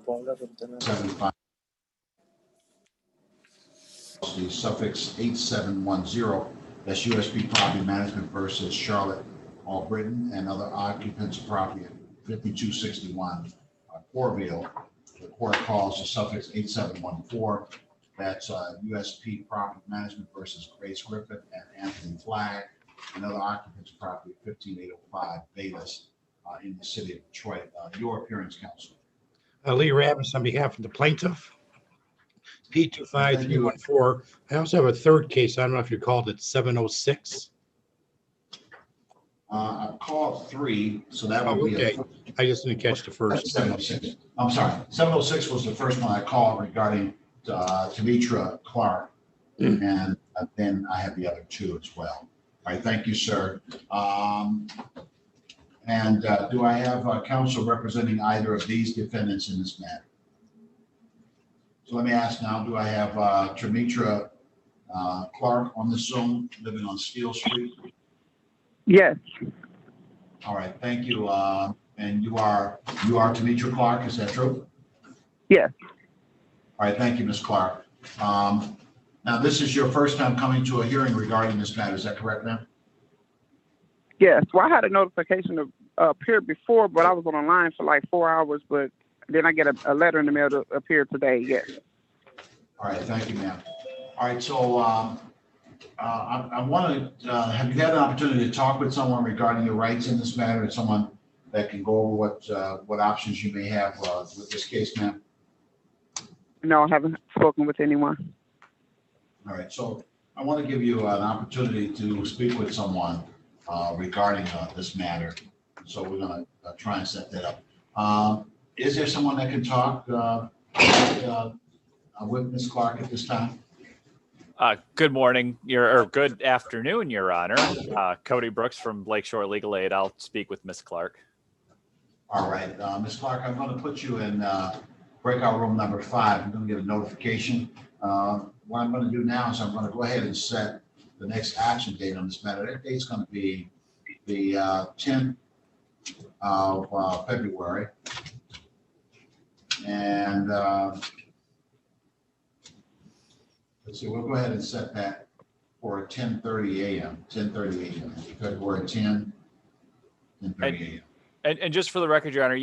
75. The suffix 8710. That's USP Property Management versus Charlotte Albritton and other occupants of property at 5261 Corville. The court calls the suffix 8714. That's USP Property Management versus Grace Griffith and Anthony Flagg and other occupants of property at 15805 Bayless in the city of Detroit. Your appearance, counsel. Lee Ravis on behalf of the plaintiff. P25314. I also have a third case. I don't know if you called it 706. I called 3, so that would be okay. I just didn't catch the first. 706. I'm sorry. 706 was the first one I called regarding Tamitra Clark, and then I have the other 2 as well. All right. Thank you, sir. And do I have counsel representing either of these defendants in this matter? So let me ask now, do I have Tamitra Clark on the Zoom, living on Steel Street? Yes. All right, thank you. And you are Tamitra Clark, is that true? Yes. All right, thank you, Ms. Clark. Now, this is your first time coming to a hearing regarding this matter, is that correct, ma'am? Yes. Well, I had a notification to appear before, but I was on the line for like 4 hours, but then I get a letter in the mail to appear today, yes. All right, thank you, ma'am. All right, so I want to, have you had an opportunity to talk with someone regarding your rights in this matter, and someone that can go over what options you may have with this case, ma'am? No, I haven't spoken with anyone. All right, so I want to give you an opportunity to speak with someone regarding this matter. So we're going to try and set that up. Is there someone that can talk with Ms. Clark at this time? Good morning, or good afternoon, Your Honor. Cody Brooks from Lakeshore Legal Aid. I'll speak with Ms. Clark. All right, Ms. Clark, I'm going to put you in breakout room number 5. I'm going to get a notification. What I'm going to do now is I'm going to go ahead and set the next action date on this matter. That date's going to be the 10th of February. And let's see, we'll go ahead and set that for 10:30 a.m. 10:30 a.m. February 10, 10:30 a.m. And just for the record, Your Honor,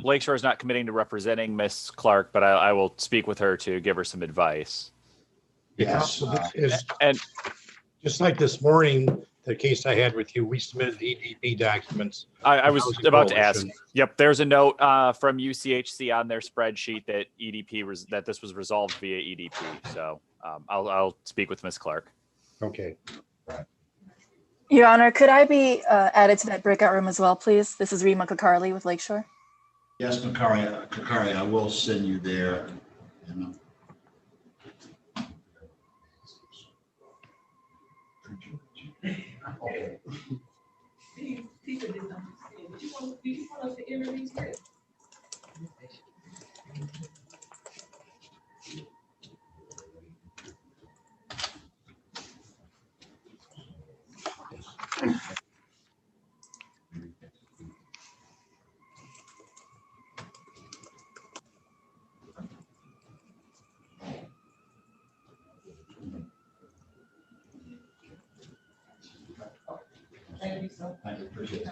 Lakeshore is not committing to representing Ms. Clark, but I will speak with her to give her some advice. Yes. And just like this morning, the case I had with you, we submitted the EDP documents. I was about to ask. Yep, there's a note from UCHC on their spreadsheet that that this was resolved via EDP. So I'll speak with Ms. Clark. Okay. Your Honor, could I be added to that breakout room as well, please? This is Rima Kakarli with Lakeshore. Yes, Kakari, I will send you there. Okay. People didn't understand. But you want us to enter these risks? Thank you, sir. Thank you, appreciate it.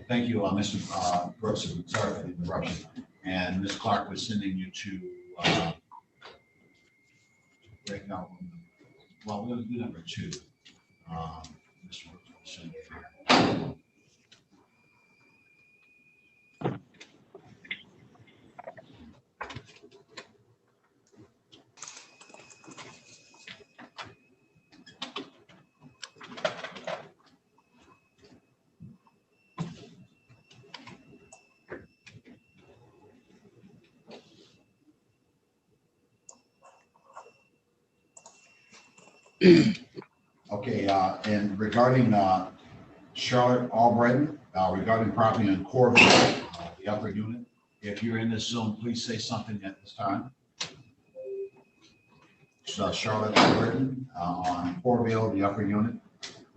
Thank you, Mr. Brooks. Sorry for the interruption. And Ms. Clark was sending you to break out. Well, we're going to do number 2. Mr. Brooks will send you here. Okay, and regarding Charlotte Albritton, regarding property in Corville, the upper unit, if you're in this zone, please say something at this time. So Charlotte Albritton on Corville, the upper unit.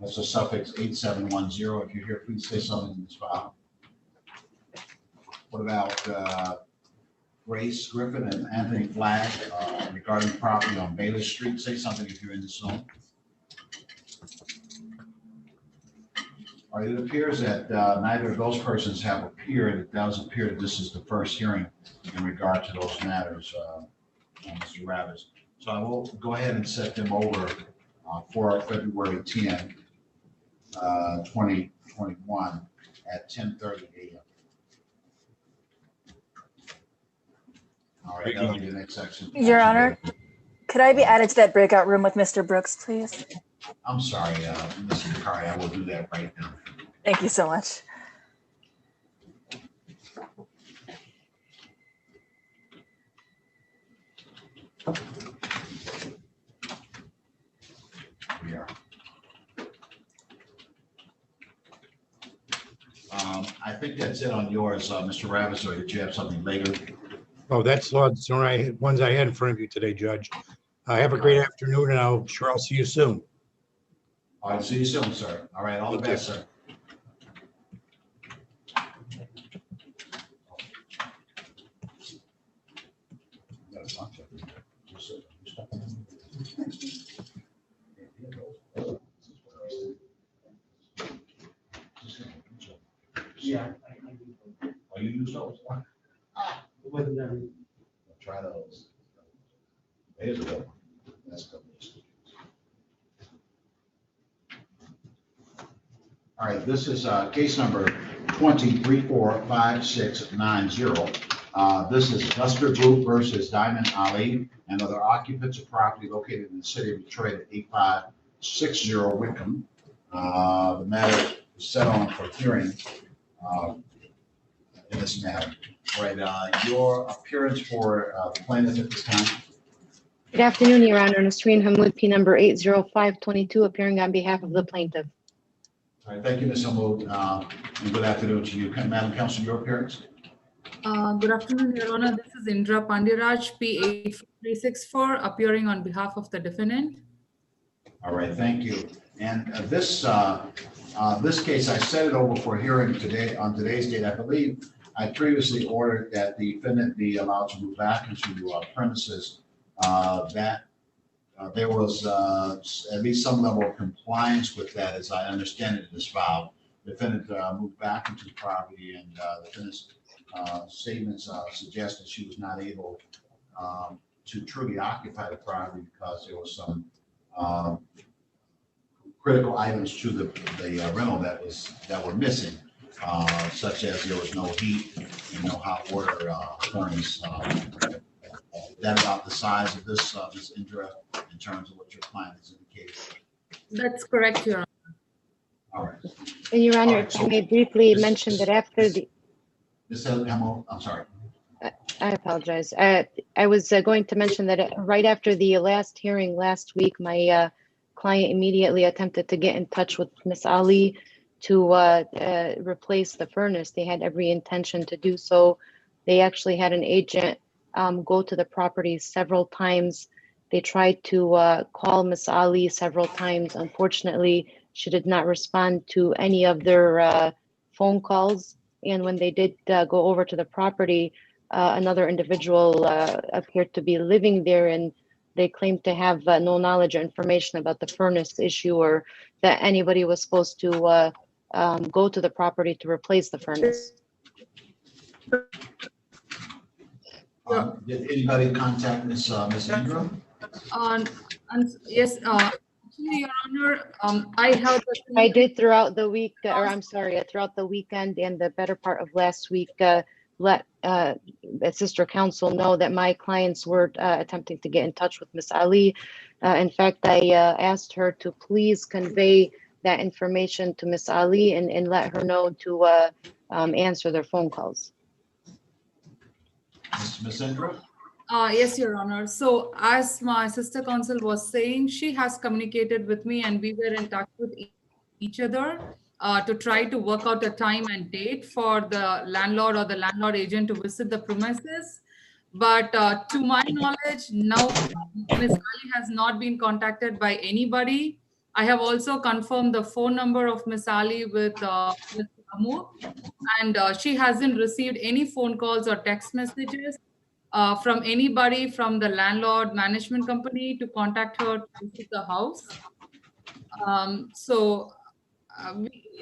That's a suffix 8710. If you're here, please say something in this file. What about Grace Griffin and Anthony Flagg regarding property on Baylor Street? Say something if you're in the zone. All right, it appears that neither of those persons have appeared. It does appear that this is the first hearing in regard to those matters, Mr. Ravis. So I will go ahead and set them over for February 10, 2021 at 10:30 a.m. All right, that'll be the next section. Your Honor, could I be added to that breakout room with Mr. Brooks, please? I'm sorry, Mr. Bakari, I will do that right now. Thank you so much. We are. I think that's it on yours, Mr. Ravis, or did you have something later? Oh, that's the ones I had in front of you today, Judge. Have a great afternoon, and I'll see you soon. All right, see you soon, sir. All right, all the best, sir. Yeah. Oh, you use those? Try those. Here's a good one. That's good. All right, this is case number 20345690. This is Duster Group versus Diamond Ali and other occupants of property located in the city of Detroit at 8560 Wickham. The matter is set on for hearing in this matter. All right, your appearance for the plaintiff at this time. Good afternoon, Your Honor. Nasreen Hammoud, P number 80522, appearing on behalf of the plaintiff. All right, thank you, Ms. Hammoud, and good afternoon to you. Madam Counsel, your appearance. Good afternoon, Your Honor. This is Indra Pandiraj, P8364, appearing on behalf of the defendant. All right, thank you. And this case, I set it over for hearing today on today's date. I believe I previously ordered that the defendant be allowed to move back into premises. There was at least some level of compliance with that, as I understand it in this file. The defendant moved back into the property, and the defendant's statements suggest that she was not able to truly occupy the property because there was some critical items to the rental that were missing, such as there was no heat and no hot water furnace. That about the size of this Indra in terms of what your client has indicated? That's correct, Your Honor. All right. And Your Honor, All right, so I may briefly this- mention that after the, Ms. Hamill, I'm sorry. I apologize. I was going to mention that right after the last hearing last week, my client immediately attempted to get in touch with Miss Ali to replace the furnace. They had every intention to do so. They actually had an agent go to the property several times. They tried to call Miss Ali several times. Unfortunately, she did not respond to any of their phone calls. And when they did go over to the property, another individual appeared to be living there, and they claimed to have no knowledge or information about the furnace issue, or that anybody was supposed to go to the property to replace the furnace. Did anybody contact Ms. Ingram? Yes, actually, Your Honor, I have. I did throughout the week, or I'm sorry, throughout the weekend and the better part of last week, let sister counsel know that my clients were attempting to get in touch with Miss Ali. In fact, I asked her to please convey that information to Miss Ali and let her know to answer their phone calls. Ms. Ingram? Yes, Your Honor. So as my sister counsel was saying, she has communicated with me and we were in touch with each other to try to work out a time and date for the landlord or the landlord agent to visit the premises. But to my knowledge, now Ms. Ali has not been contacted by anybody. I have also confirmed the phone number of Miss Ali with Ms. Amoor, and she hasn't received any phone calls or text messages from anybody from the landlord management company to contact her to visit the house.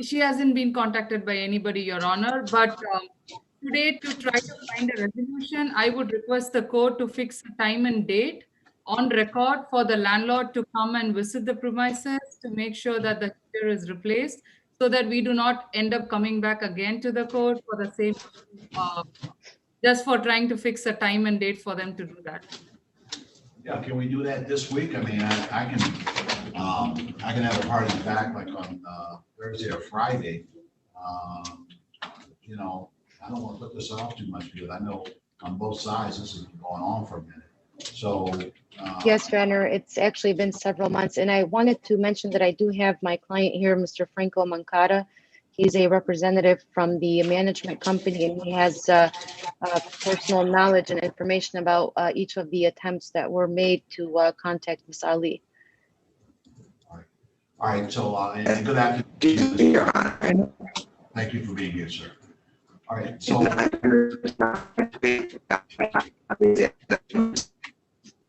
She hasn't been contacted by anybody, Your Honor. But today, to try to find a resolution, I would request the court to fix a time and date on record for the landlord to come and visit the premises to make sure that the heater is replaced, so that we do not end up coming back again to the court for the same, uh, just for trying to fix a time and date for them to do that. Yeah, can we do that this week? I mean, I can have a party back like on Thursday or Friday. You know, I don't want to put this off too much because I know on both sides, this has been going on for a minute. So. Yes, Your Honor, it's actually been several months, and I wanted to mention that I do have my client here, Mr. Franco Mancata. He's a representative from the management company, and he has personal knowledge and information about each of the attempts that were made to contact Ms. Ali. All right, so, and good afternoon, Your Honor. Thank you for being here, sir. All right, so.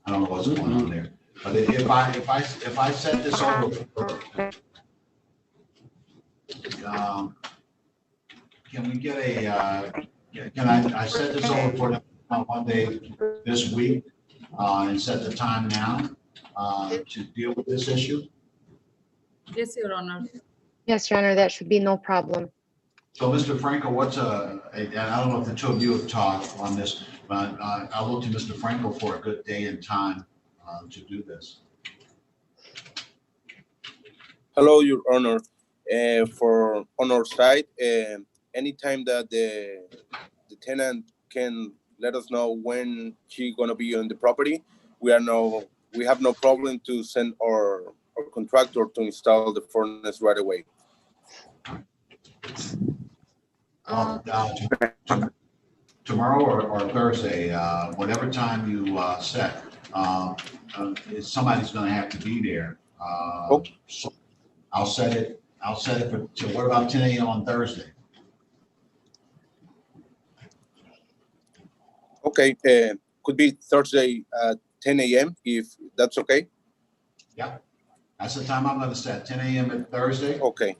I don't know what's going on there, but if I set this over, can we get can I set this over for one day this week, and set the time now, to deal with this issue? Yes, Your Honor. Yes, Your Honor, that should be no problem. So, Mr. Franco, and I don't know if the two of you have talked on this, but I'll look to Mr. Franco for a good day and time to do this. Hello, Your Honor. For on our side, anytime that the tenant can let us know when she's gonna be on the property, we have no problem to send our contractor to install the furnace right away. Tomorrow or Thursday, whatever time you set, somebody's going to have to be there. So I'll set it for. What about 10 a.m. on Thursday? Okay, could be Thursday at 10 a.m. if that's okay. Yeah, that's the time I'm going to set. 10 a.m. at Thursday. Okay.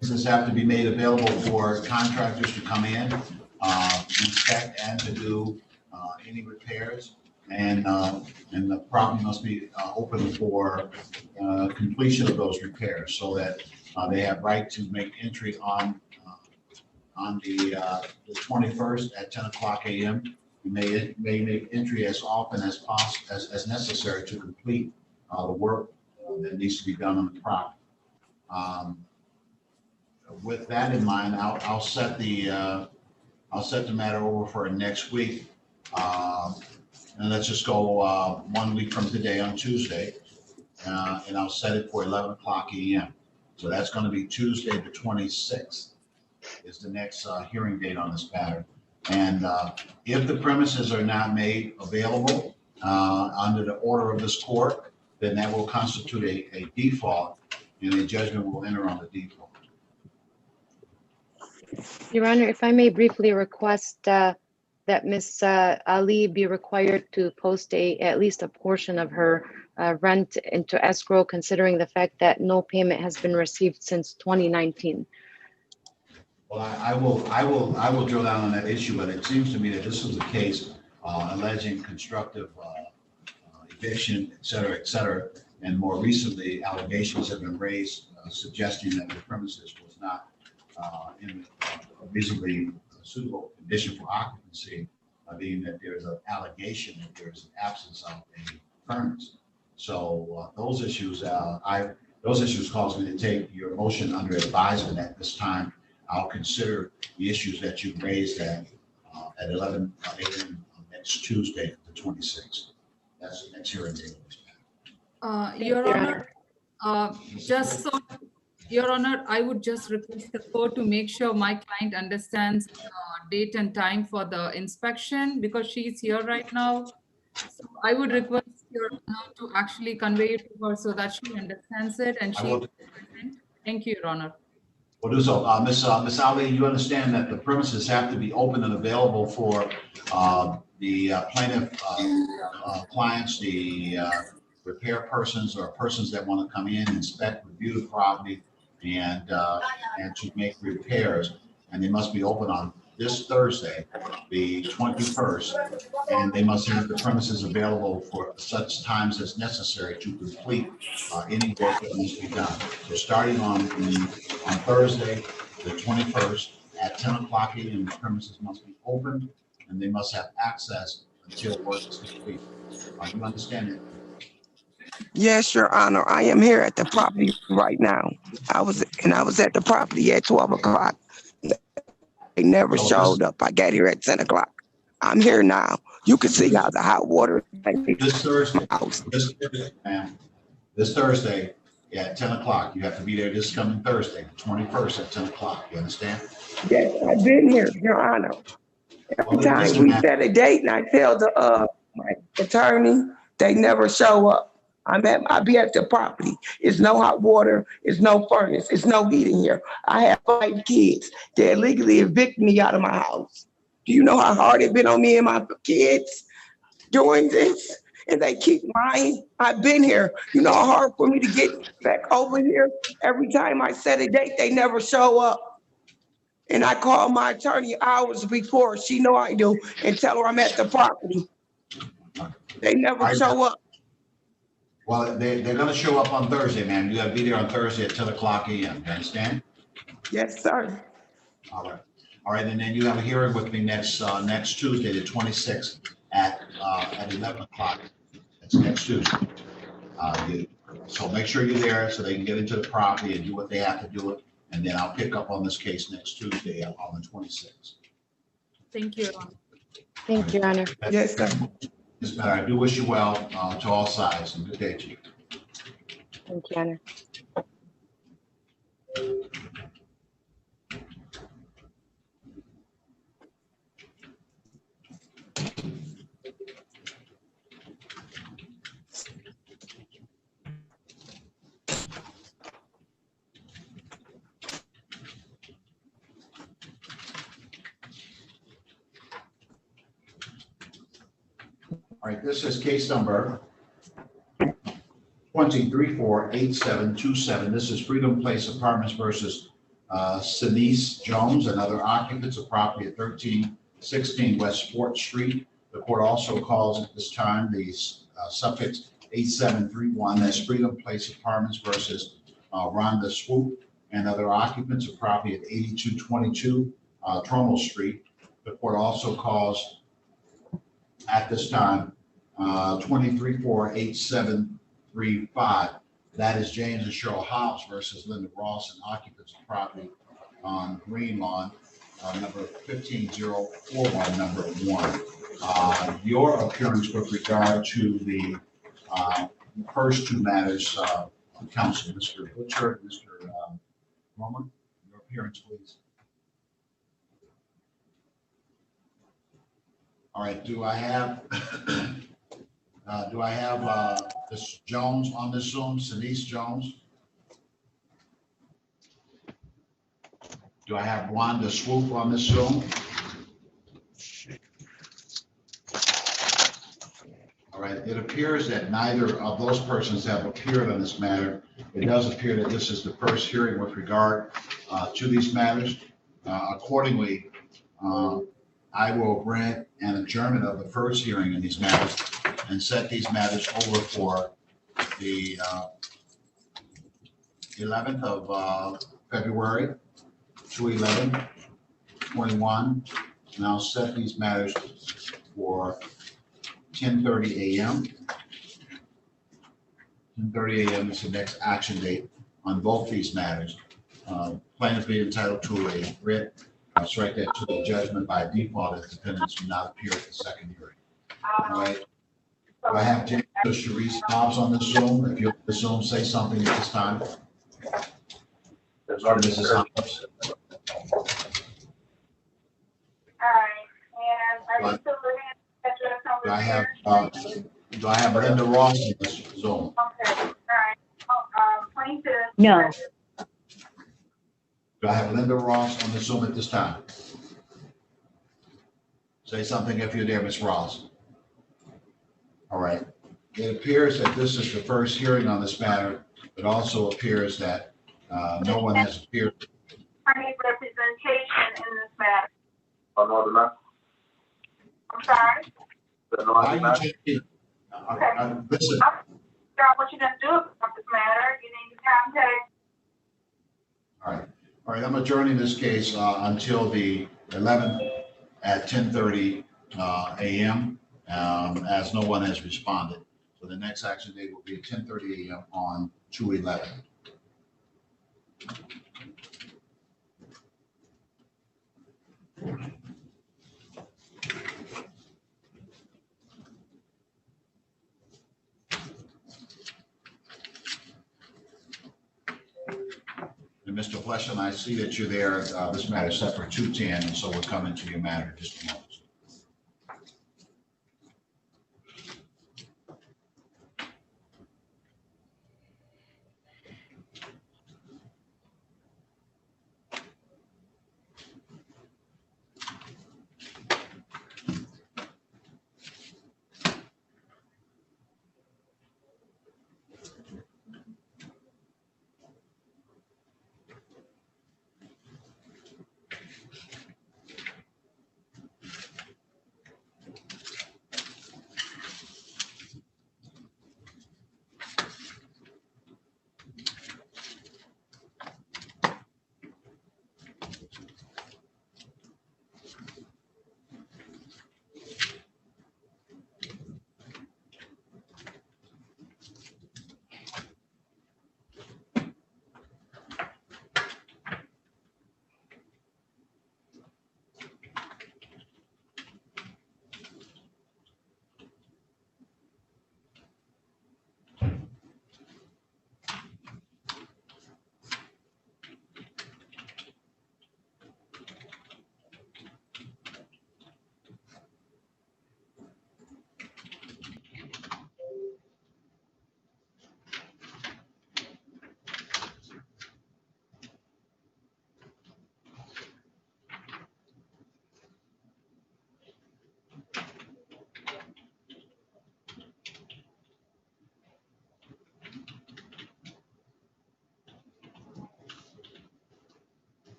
Business have to be made available for contractors to come in, inspect, and to do any repairs. And the property must be open for completion of those repairs, so that they have right to make entry on the 21st at 10 o'clock a.m. You may make entry as often as possible as necessary to complete the work that needs to be done on the property. With that in mind, I'll set the matter over for next week, and let's just go 1 week from today on Tuesday, and I'll set it for 11 o'clock a.m. So that's going to be Tuesday the 26th is the next hearing date on this matter. And if the premises are not made available under the order of this court, then that will constitute a default, and a judgment will enter on the default. Your Honor, if I may briefly request that Ms. Ali be required to post at least a portion of her rent into escrow, considering the fact that no payment has been received since 2019. Well, I will drill down on that issue, but it seems to me that this was a case alleging constructive eviction, et cetera, and more recently allegations have been raised suggesting that the premises was not in a reasonably suitable condition for occupancy, being that there's an allegation that there's an absence of a furnace. So those issues cause me to take your motion under advisement at this time. I'll consider the issues that you raised at 11 a.m. next Tuesday, the 26th. That's the next hearing date. Your Honor, Your Honor, I would just request the court to make sure my client understands date and time for the inspection, because she is here right now. So I would request Your Honor, to actually convey it to her so that she understands it and I she. will, Thank you, Your Honor. will do so. Ms. Ali, you understand that the premises have to be open and available for the plaintiff clients, the repair persons or persons that want to come in, inspect, review the property, and to make repairs. And they must be open on this Thursday, the 21st, and they must have the premises available for such times as necessary to complete any work that needs to be done. So starting on Thursday, the 21st, at 10 o'clock a.m., the premises must be open, and they must have access until work is complete. You understand it? Yes, Your Honor. I am here at the property right now. I was at the property at 12 o'clock. They never So showed up. I got here at 10 o'clock. I'm here now. You can see how the hot water is this Thursday, house. ma'am, this Thursday at 10 o'clock, you have to be there this coming Thursday, the 21st at 10 o'clock. You understand? Yes, I've been here, Your Honor. Every Well, time listen, we ma'am. set a date and I tell my attorney, they never show up. I be at the property. It's no hot water. It's no furnace. It's no heating here. I have 5 kids. They illegally evicted me out of my house. Do you know how hard it's been on me and my kids doing this? And they keep lying. I've been here. You know how hard for me to get back over here? Every time I set a date, they never show up. And I call my attorney hours before, she know I do, and tell her I'm at the property. They never show up. Well, they're going to show up on Thursday, ma'am. You got to be there on Thursday at 10 o'clock a.m. You understand? Yes, sir. All right. All right, and then you have a hearing with me next Tuesday, the 26th at 11 o'clock. That's next Tuesday. So make sure you're there so they can get into the property and do what they have to do. And then I'll pick up on this case next Tuesday on the 26th. Thank you, Your Honor. Thank you, Your Honor. Yes, sir. Ms. Matter, I do wish you well to all sides, and good day to you. Thank you, Your Honor. All right, this is case number 2348727. This is Freedom Place Apartments versus Sinise Jones and other occupants of property at 1316 West 4th Street. The court also calls at this time the suffix 8731. That's Freedom Place Apartments versus Rhonda Swoop and other occupants of property at 8222 Trumbull Street. The court also calls at this time 2348735. That is James and Cheryl Hobbs versus Linda Ross and occupants of property on Green Lawn, number 15041, number 1. Your appearance with regard to the first two matters, Counsel, Mr. Butcher, Mr. Roman, your appearance, please. All right, do I have this Jones on this Zoom, Sinise Jones? Do I have Wanda Swoop on this Zoom? All right, it appears that neither of those persons have appeared on this matter. It does appear that this is the first hearing with regard to these matters. Accordingly, I will grant an adjournment of the first hearing in these matters and set these matters over for the 11th of February, 2/11/21. And I'll set these matters for 10:30 a.m. 10:30 a.m. is the next action date on both these matters. Plaintiff be entitled to a writ. I'll strike that to the judgment by default if defendants do not appear at the second hearing. All right. Do I have James or Sharice Hobbs on this Zoom? If you'll Zoom, say something at this time. Sorry, Mrs. Hobbs. Do I have Do I have Linda Ross on this Zoom? No. Do I have Linda Ross on the Zoom at this time? Say something if you're there, Ms. Ross. All right. It appears that this is the first hearing on this matter. It also appears that no one has appeared. I need representation in this matter. I'm sorry. Why are you changing? Listen, Figure out what you're gonna do about this matter. You need to contact. all right, I'm adjourning this case until the 11th at 10:30 a.m. As no one has responded. So the next action date will be at 10:30 a.m. on 2/11. And Mr. Fleshman, I see that you're there. This matter is set for 2:10, and so we're coming to your matter in just a moment.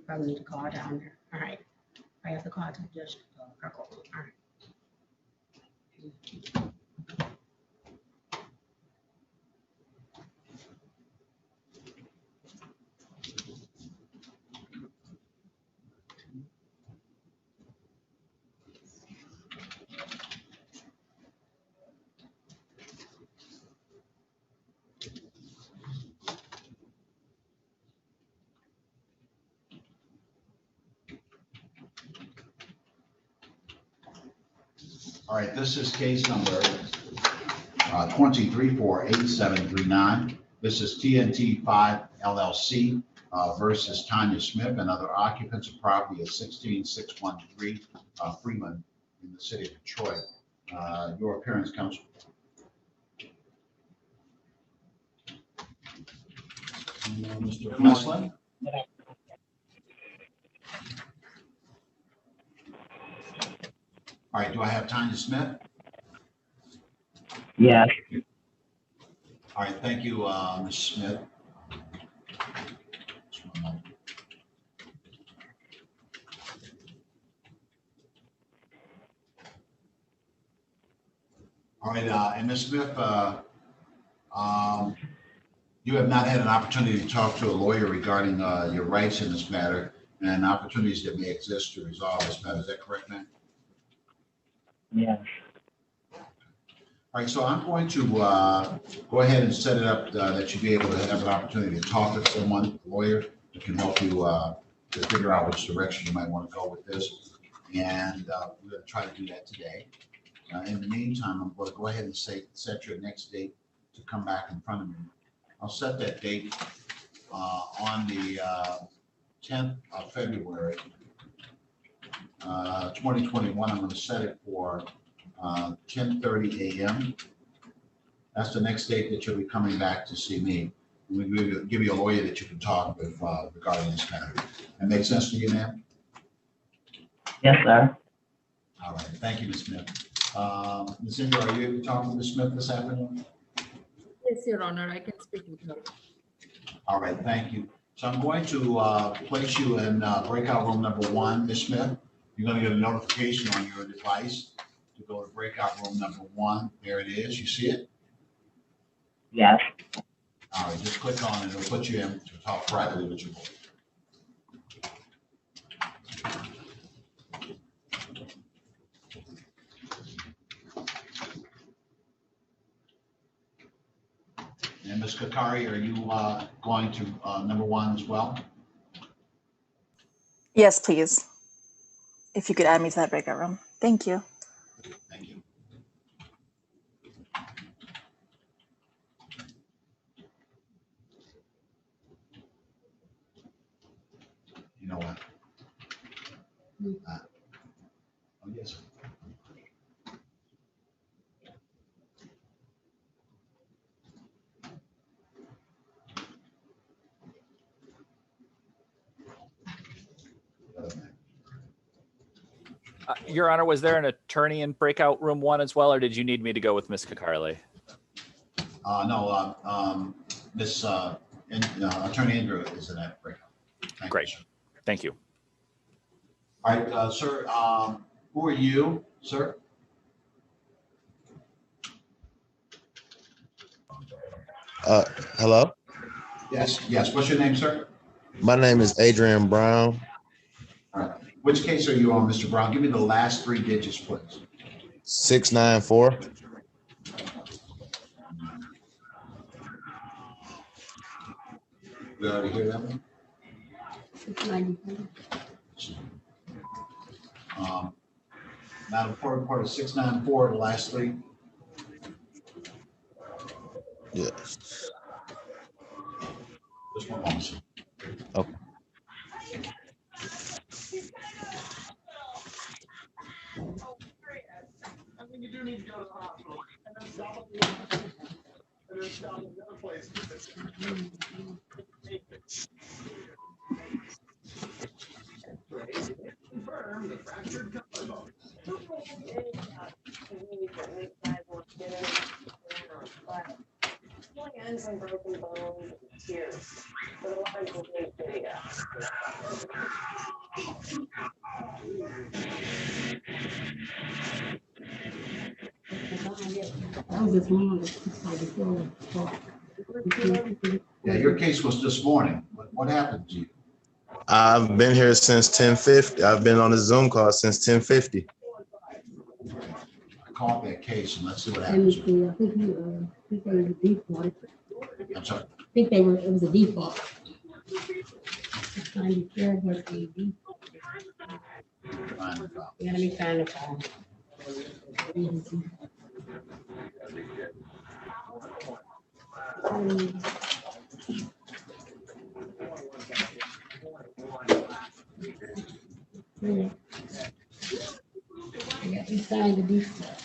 Probably need to call down there. All right. I have to call to just, all right. All right, this is case number 23-48739. This is TNT 5 LLC versus Tanya Smith and other occupants of property at 16613 Freeman in the city of Detroit. Your appearance, counsel. Mr. Meslin. All right, do I have Tanya Smith? Yes. All right, thank you, Ms. Smith. Just one moment. All right, and Ms. Smith, You have not had an opportunity to talk to a lawyer regarding your rights in this matter and opportunities that may exist to resolve this matter. Is that correct, ma'am? Yes. All right, so I'm going to go ahead and set it up that you be able to have an opportunity to talk to someone, a lawyer, that can help you to figure out which direction you might want to go with this. And we're going to try to do that today. In the meantime, I'm going to go ahead and set your next date to come back in front of me. I'll set that date on the 10th of February, 2021. I'm going to set it for 10:30 a.m. That's the next date that you'll be coming back to see me. We'll give you a lawyer that you can talk with regarding this matter. That makes sense to you, ma'am? Yes, sir. All right. Thank you, Ms. Smith. Ms. Inger, are you able to talk to Ms. Smith this afternoon? Yes, Your Honor, I can speak with her. All right. Thank you. So I'm going to place you in breakout room number 1, Ms. Smith. You're going to get a notification on your device to go to breakout room number 1. There it is. You see it? Yes. All right, just click on it. It'll put you in to talk privately with your lawyer. And Ms. Kakari, are you going to number 1 as well? Yes, please. If you could add me to that breakout room. Thank you. Thank you. You know what? Oh, yes. Your Honor, was there an attorney in breakout room 1 as well, or did you need me to go with Ms. Kakarli? No, Miss Attorney Andrew is in that breakout. Thank Great. You, sir. Thank you. All right, sir. Who are you, sir? Hello. Yes. Yes. What's your name, sir? My name is Adrian Brown. All right. Which case are you on, Mr. Brown? Give me the last 3 digits, please. 694. We already hear that one? Now the report is 694, the last 3. Yes. Just one moment, sir. Okay. Yeah, your case was this morning. What happened to you? I've been here since 10:50. I've been on the Zoom call since 10:50. I called that case and let's see what happens. I think they were default. I'm sorry. I think it was a default. Let me find the file. Yeah, he signed the default.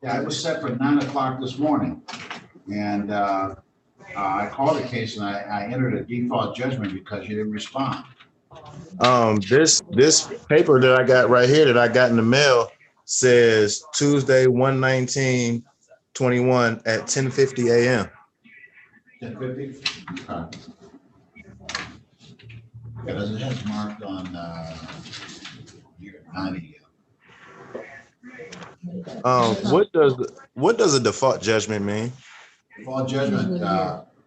Yeah, it was set for 9 o'clock this morning. And I called the case and I entered a default judgment because you didn't respond. This paper that I got right here that I got in the mail says Tuesday 1/19/21 at 10:50 a.m. 10:50? Okay. Because it has marked on here 90. What does a default judgment mean? Default judgment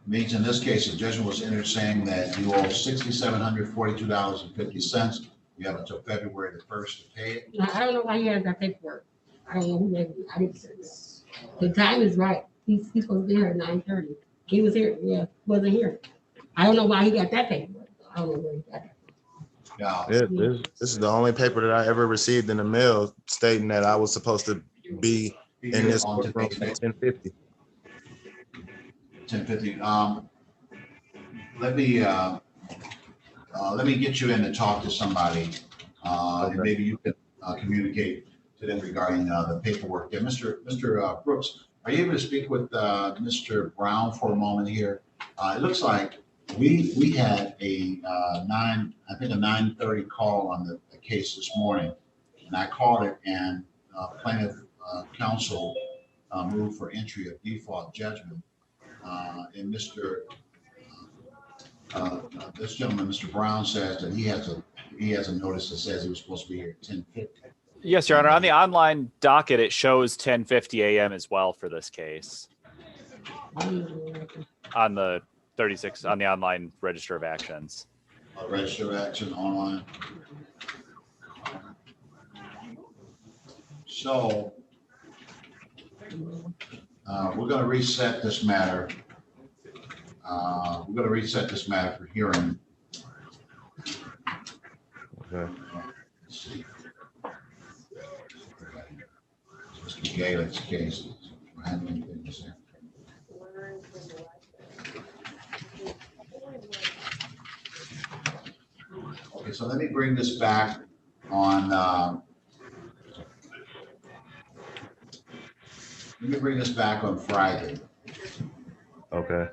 means in this case, a judgment was entered saying that you owe $6,742.50. You have until February the 1st to pay it. I don't know why he has that paperwork. I don't know who made it. I didn't. The time is right. He's supposed to be here at 9:30. He was here. Yeah, wasn't here. I don't know why he got that paperwork. I don't know where he got it. Yeah. This is the only paper that I ever received in the mail stating that I was supposed to be in this on courtroom at 10:50. 10:50. Let me get you in to talk to somebody, and maybe you can communicate to them regarding the paperwork. Yeah, Mr. Brooks, are you able to speak with Mr. Brown for a moment here? It looks like we had a 9:30 call on the case this morning, and I called it, and plaintiff counsel moved for entry of default judgment. And this gentleman, Mr. Brown, says that he has a notice that says he was supposed to be here at 10:50. Yes, Your Honor. On the online docket, it shows 10:50 a.m. as well for this case. On the 36, on the online register of actions. Register of action online. So we're going to reset this matter. We're going to reset this matter for hearing. Okay. Let's see. Mr. Gaelick's case. Do I have anything to say? Okay, so let me bring this back on. Let me bring this back on Friday. Okay.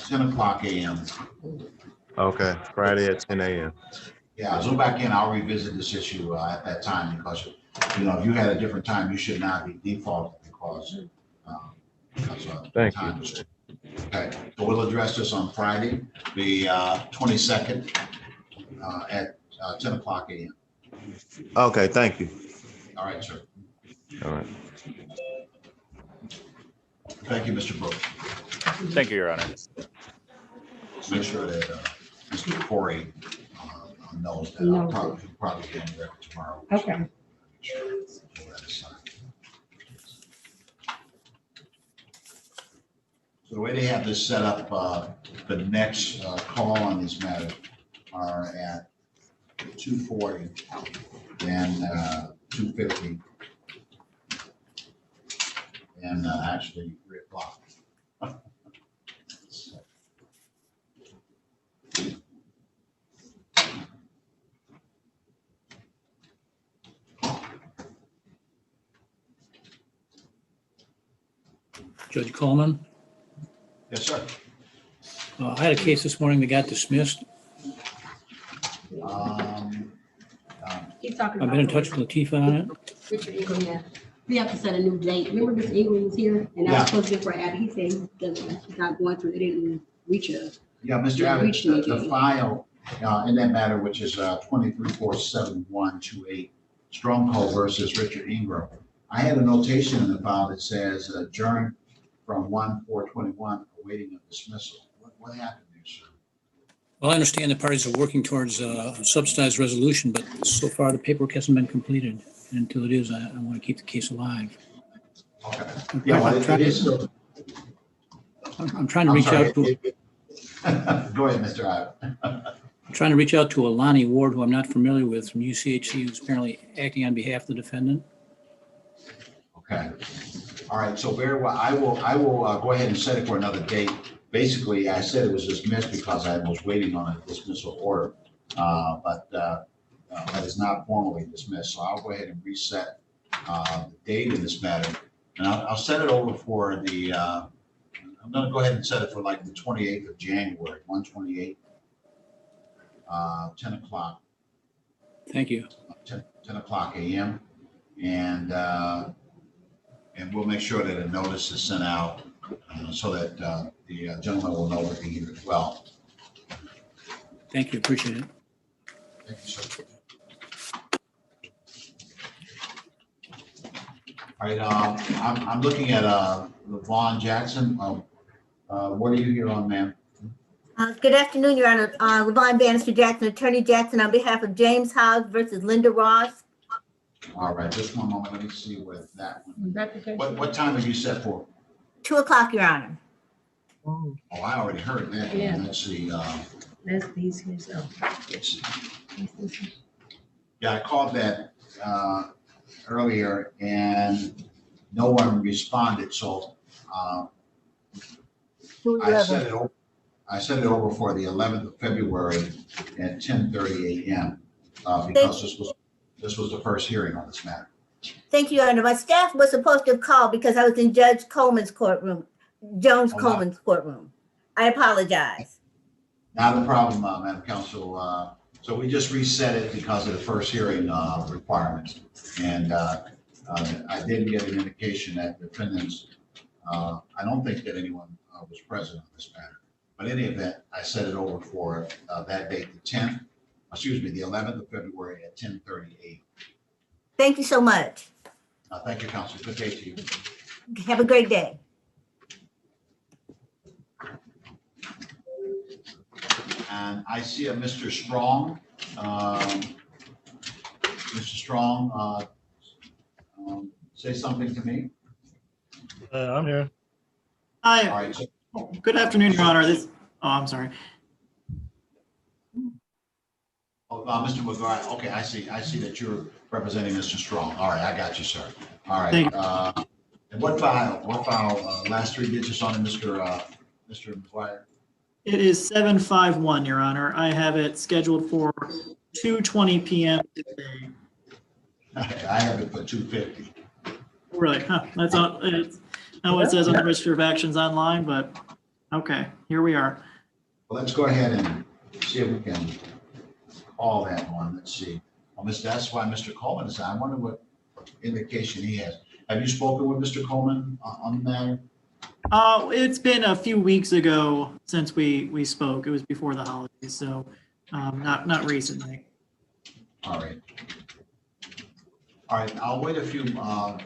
10 o'clock a.m. Okay. Friday at 10 a.m. Yeah, zoom back in. I'll revisit this issue at that time because, you know, if you had a different time, you should not be defaulted because Thank time you. was. Okay, so we'll address this on Friday, the 22nd at 10 o'clock a.m. Okay. Thank you. All right, sir. All right. Thank you, Mr. Brooks. Thank you, Your Honor. Make sure that Mr. Corey knows that I'll probably get in there tomorrow. Okay. So the way they have this set up, the next call on these matters are at 2:40 and 2:50 and actually 3 o'clock. Judge Coleman. Yes, sir. I had a case this morning that got dismissed. He's talking I've been in touch with Latifah on it. Richard Ingram, yeah. We have to set a new date. Remember Mr. Ingram was here and I was supposed to be for Abbott. He said he's not going through, they didn't reach us. Yeah, Mr. Abbott, the file in that matter, which is 23-47128, Stronghold versus Richard Ingram. I had a notation in the file that says adjourned from 1/4/21, awaiting a dismissal. What happened there, sir? Well, I understand the parties are working towards a subsidized resolution, but so far the paperwork hasn't been completed. And until it is, I want to keep the case alive. Okay. I'm Yeah, well, trying it is still. I'm trying to reach out to. Go ahead, Mr. Abbott. I'm trying to reach out to Alani Ward, who I'm not familiar with, from UCHC, who's apparently acting on behalf of the defendant. Okay. All right. So very well. I will go ahead and set it for another date. Basically, I said it was dismissed because I was waiting on a dismissal order, but that is not formally dismissed. So I'll go ahead and reset the date in this matter, and I'll set it over for the. I'm going to go ahead and set it for like the 28th of January, 1/28, 10 o'clock. Thank you. 10 o'clock a.m. And we'll make sure that a notice is sent out so that the gentleman will know what he here as well. Thank you, appreciate it. Thank you, sir. All right, I'm looking at Vaughn Jackson. What are you here on, ma'am? Good afternoon, Your Honor. Levon Bannister Jackson, Attorney Jackson, on behalf of James House versus Linda Ross. All right, just one moment. Let me see with that one. Is that the case? What time have you set for? 2 o'clock, Your Honor. Oh, Oh, I already heard that. Yeah. Let's see. that's these here, so. Let's see. Yeah, I called that earlier and no one responded. So I sent it over for the 11th of February at 10:30 a.m. Because this was the first hearing on this matter. Thank you, Your Honor. My staff was supposed to have called because I was in Judge Coleman's courtroom, Jones Coleman's courtroom. I apologize. Not a problem, Madam Counsel. So we just reset it because of the first hearing requirements. And I did get an indication that defendants, I don't think that anyone was present on this matter. But in any event, I set it over for that date, the 11th of February at 10:38. Thank you so much. Thank you, Counsel. Good day to you. Have a great day. And I see a Mr. Strong. Mr. Strong, say something to me. I'm here. All Hi. right. So, Good afternoon, Your Honor. I'm sorry. Mr. McGuire, okay, I see that you're representing Mr. Strong. All right, I got you, sir. All right. Thank you. And what file, last three digits on it, Mr. McGuire? It is 751, Your Honor. I have it scheduled for 2:20 p.m. today. I have it for 2:50. Really? Huh, that's not what it says on the Register of Actions online, but okay, here we are. Well, let's go ahead and see if we can call that one. Let's see. Well, that's why Mr. Coleman is. I wonder what indication he has. Have you spoken with Mr. Coleman on the matter? It's been a few weeks ago since we spoke. It was before the holidays, so not recently. All right. All right, I'll wait a few more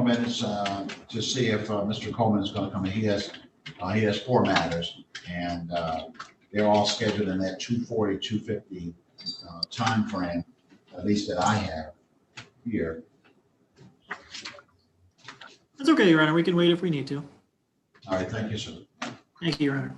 minutes to see if Mr. Coleman is going to come in. He has four matters, and they're all scheduled in that 2:40, 2:50 time frame, at least that I have here. That's okay, Your Honor. We can wait if we need to. All right, thank you, sir. Thank you, Your Honor.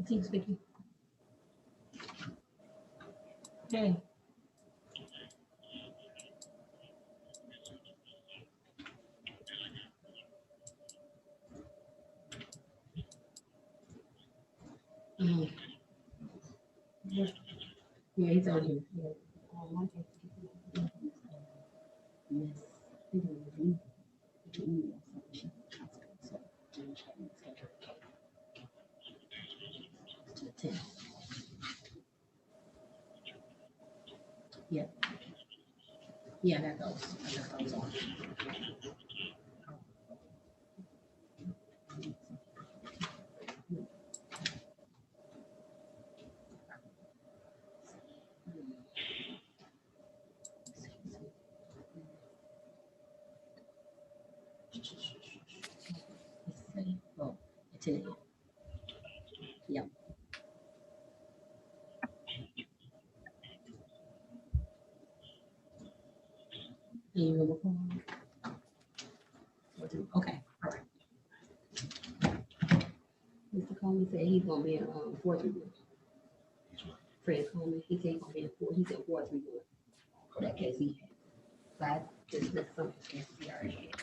Thanks, Vicky. Okay. Mhm. Yeah, he's on here. Yeah. Yeah. Yeah, that goes. That goes on. Oh, it's in it. Yeah. And you remember? Okay, all right. Mr. Coleman said he's gonna be in 431. Fred Coleman, he said he's gonna be in 431. For that case he had. So I just missed something he already had.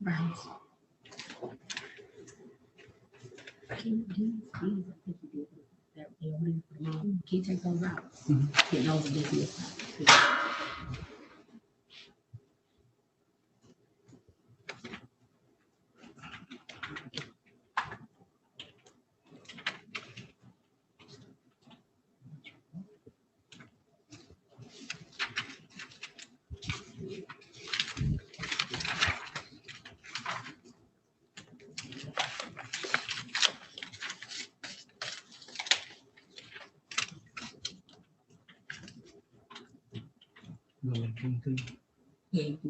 Browns. Can you take those out? Get those business. Yeah.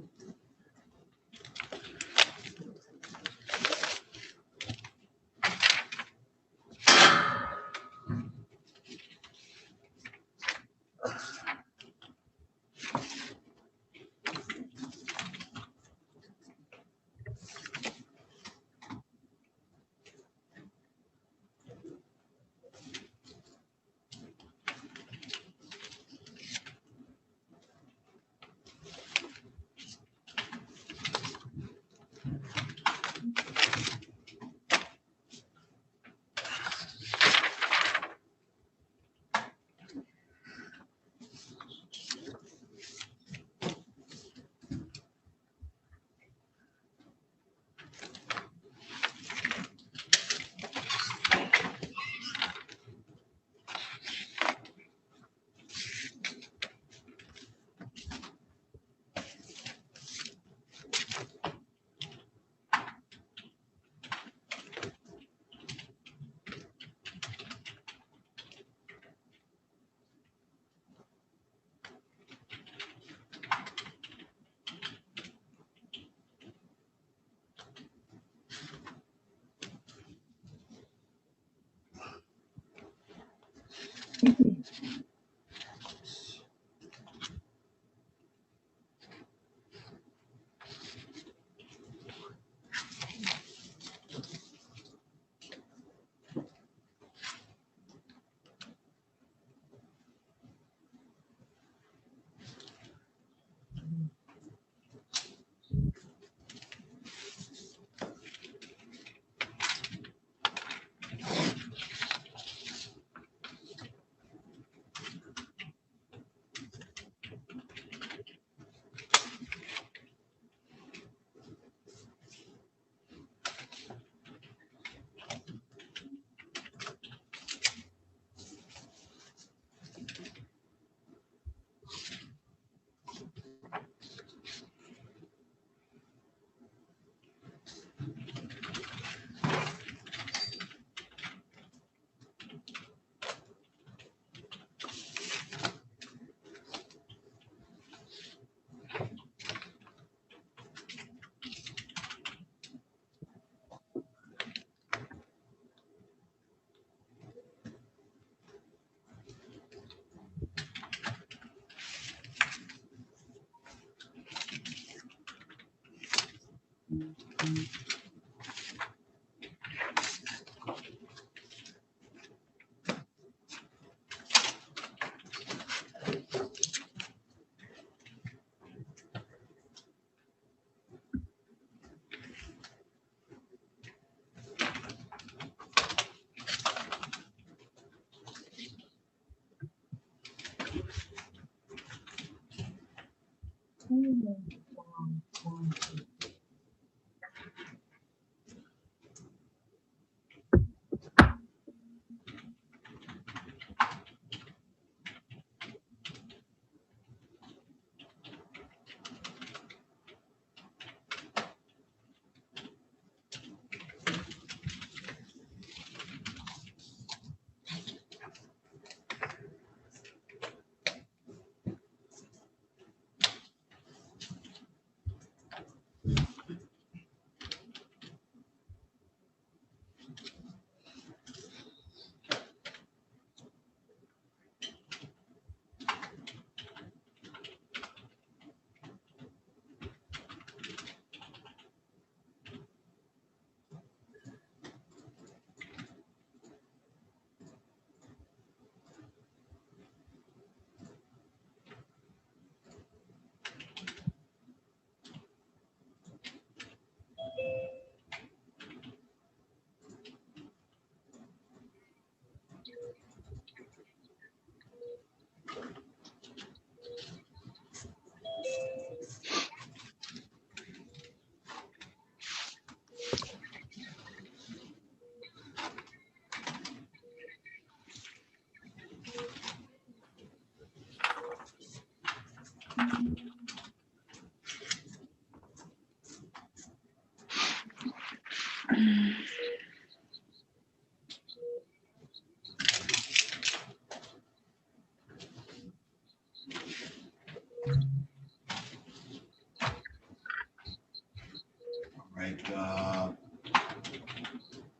Right.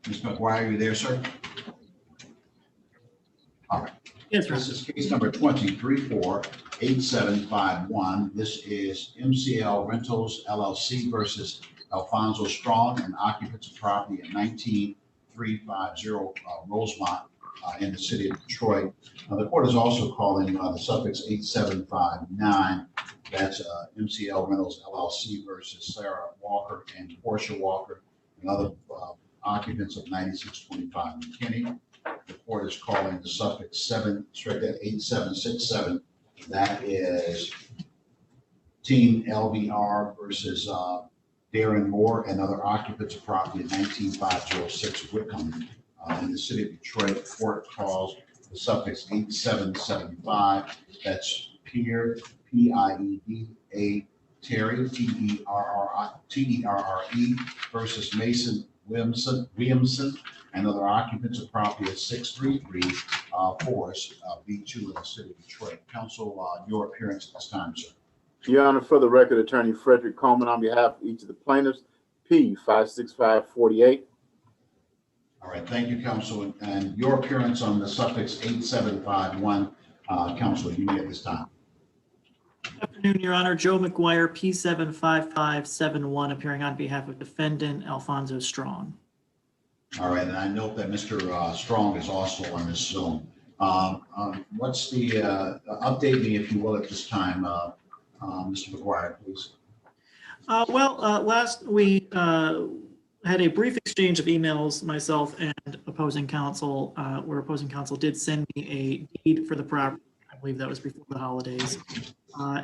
Ms. McGuire, you there, sir? All right. Yes, sir. This is case number 2348751. This is MCL Rentals LLC versus Alfonso Strong, an occupants of property at 19350 Rosemont in the city of Detroit. The court is also calling the suffix 8759. That's MCL Rentals LLC versus Sarah Walker and Portia Walker and other occupants of 9625 McKinney. The court is calling the suffix 8767. That is Team LBR versus Darren Moore and other occupants of property at 19506 Wickham in the city of Detroit. The court calls the suffix 8775. That's Pierre, Pieda Terry, Terre versus Mason Williamson and other occupants of property at 633 Forest B2 in the city of Detroit. Counsel, your appearance at this time, sir. Your Honor, for the record, Attorney Frederick Coleman on behalf of each of the plaintiffs, P 56548. All right, thank you, Counsel. And your appearance on the suffix 8751, Counsel, you may at this time. Afternoon, Your Honor. Joe McGuire, P75571, appearing on behalf of defendant Alfonso Strong. All right, and I note that Mr. Strong is also on this Zoom. What's the, update me, if you will, at this time, Mr. McGuire, please. Last we had a brief exchange of emails, myself and opposing counsel, where opposing counsel did send me a deed for the property. I believe that was before the holidays. I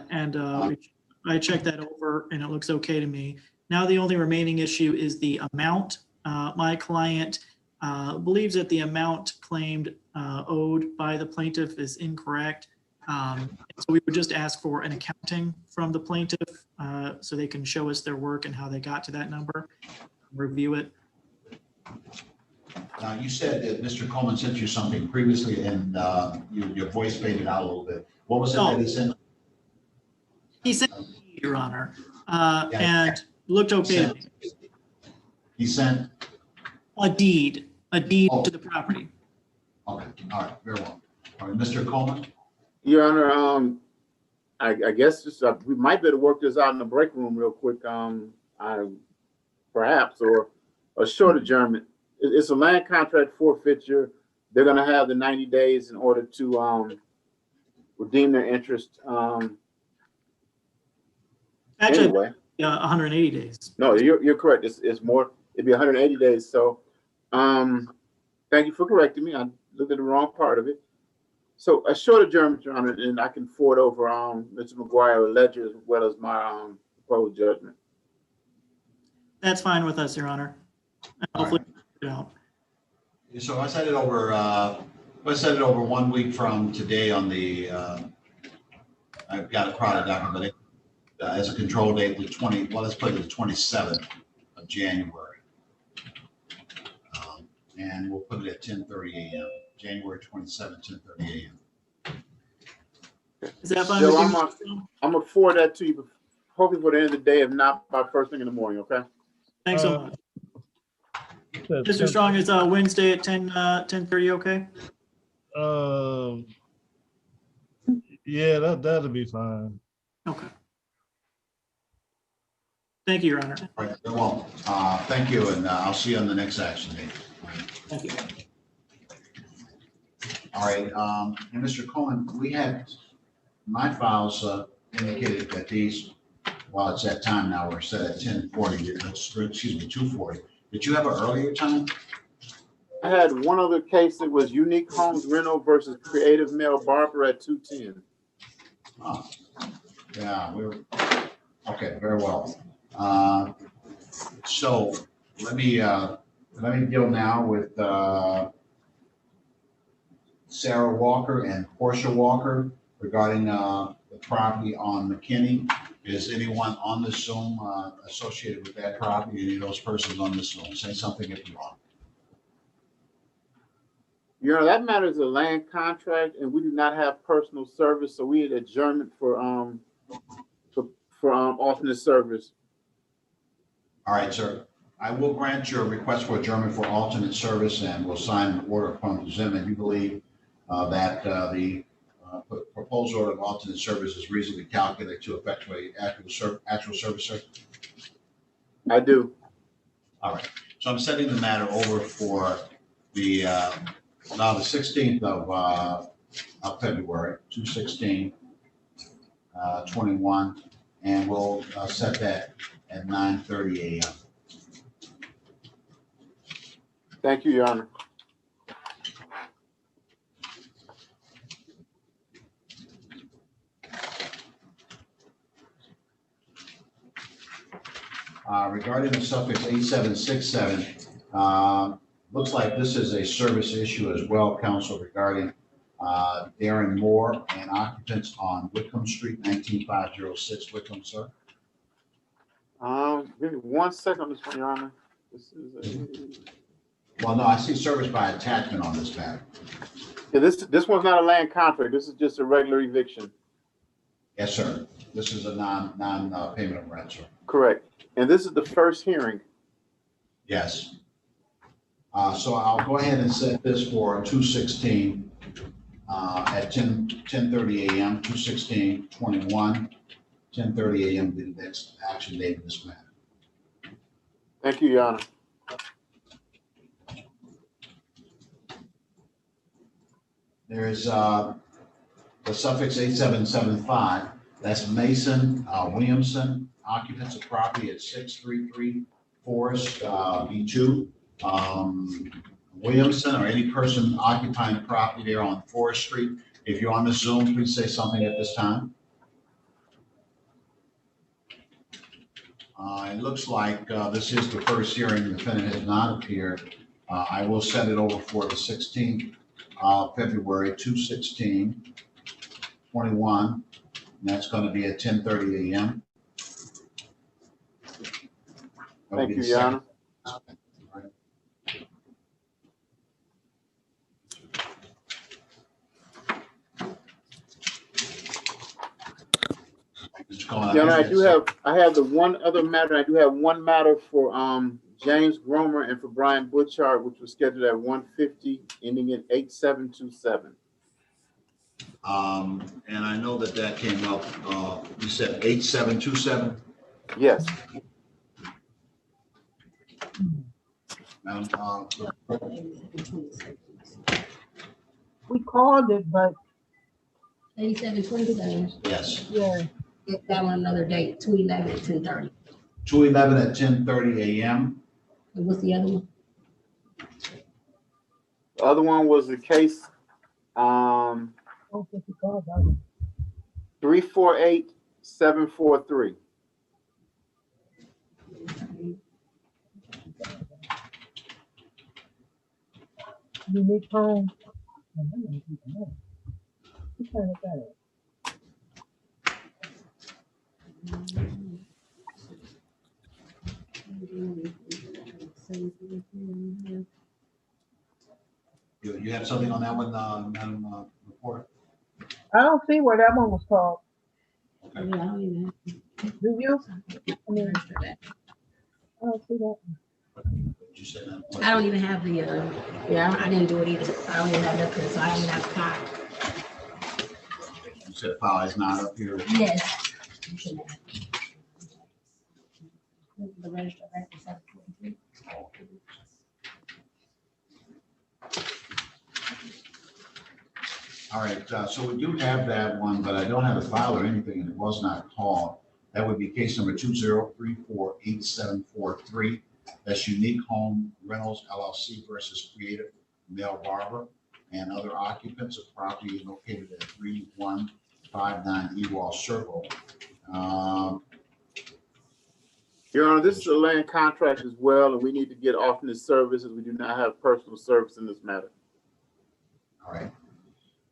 checked that over and it looks okay to me. Now the only remaining issue is the amount. My client believes that the amount claimed owed by the plaintiff is incorrect. So we would just ask for an accounting from the plaintiff so they can show us their work and how they got to that number, review it. You said that Mr. Coleman sent you something previously and your voice faded out a little bit. What was it that he sent? He sent me, Your Honor, and looked okay to me. He sent? A deed to the property. Okay, all right, very well. All right, Mr. Coleman? Your Honor, I guess just, we might be able to work this out in the break room real quick, perhaps, or a short adjournment. It's a land contract forfeiture. They're gonna have the 90 days in order to redeem their interest. Actually, anyway. 180 days. No, you're correct. It's more, it'd be 180 days. So thank you for correcting me. I looked at the wrong part of it. So a short adjournment, Your Honor, and I can forward over Mr. McGuire a ledger as well as my proposed judgment. That's fine with us, Your Honor. And hopefully, So I sent it over. Let's send it over 1 week from today on the. I've got a product document as a control date, the 20. Well, let's put it the 27th of January, and we'll put it at 10:30 a.m. January 27th, 10:30 a.m. Is that fine So with you? I'm gonna forward that to you, hopefully for the end of the day, if not by first thing in the morning. Okay. Thanks so much. Mr. Strong, is Wednesday at 10:30 okay? Yeah, that'll be fine. Okay. Thank you, Your Honor. All right, well, thank you, and I'll see you on the next action date. Thank you. All right, and Mr. Coleman, we had, my files indicated that these, well, it's that time now, we're set at 10:40, excuse me, 2:40. Did you have an earlier time? I had one other case that was Unique Homes Rental versus Creative Mail Barber at 210. Oh, yeah, okay, very well. So let me deal now with Sarah Walker and Portia Walker regarding the property on McKinney. Is anyone on the Zoom associated with that property? Any of those persons on the Zoom? Say something if you want. Your Honor, that matter is a land contract, and we do not have personal service, so we had adjournment for alternate service. All right, sir. I will grant your request for adjournment for alternate service, and will sign an order upon Zoom. And you believe that the proposed order of alternate service is reasonably calculated to effectuate actual service, sir? I do. All right. So I'm sending the matter over for the now the 16th of February, 2/16, 21, and we'll set that at 9:30 a.m. Thank you, Your Honor. Regarding the suffix 8767, looks like this is a service issue as well, Counsel, regarding Darren Moore and occupants on Whitcomb Street, 19506 Whitcomb, sir. Give me 1 second on this one, Your Honor. This is Well, no, I see service by attachment on this matter. yeah, this one's not a land contract. This is just a regular eviction. Yes, sir. This is a non-payment of rent, sir. Correct. And this is the first hearing. Yes. So I'll go ahead and set this for 2/16 at 10:30 a.m., 2/16/21, 10:30 a.m. the next action date in this matter. Thank you, Your Honor. There is the suffix 8775. That's Mason Williamson, occupants of property at 633 Forest B2. Williamson or any person occupying the property there on Forest Street. If you're on the Zoom, please say something at this time. It looks like this is the first hearing. The defendant has not appeared. I will set it over for the 16th of February, 2/16/21. And that's going to be at 10:30 a.m. Thank you, Your Honor. Your Honor, I have the one other matter. I do have one matter for James Gromer and for Brian Butchart, which was scheduled at 1:50, ending in 8727. And I know that came up. You said 8727. Yes. Madam, We called it, but 8727. yes. Yeah. Get that on another date, 2/11 at 10:30. 2/11 at 10:30 a.m. And what's the other one? The other one was the case 348743. Unique home. You have something on that one, Madam Reporter? I don't see where that one was called. Okay. Yeah, I don't even. Do you? I mean, I don't see that. You said that. I don't even have the, yeah, I didn't do it either. I don't even have that, so I don't even have the card. You said file is not up here. Yes. You should have. The register of records, 743. All right, so we do have that one, but I don't have a file or anything, and it was not called. That would be case number 20348743. That's Unique Home Rentals LLC versus Creative Male Barber and other occupants of property located at 3159 Ewald Circle. Your Honor, this is a land contract as well, and we need to get alternate services. We do not have personal service in this matter. All right.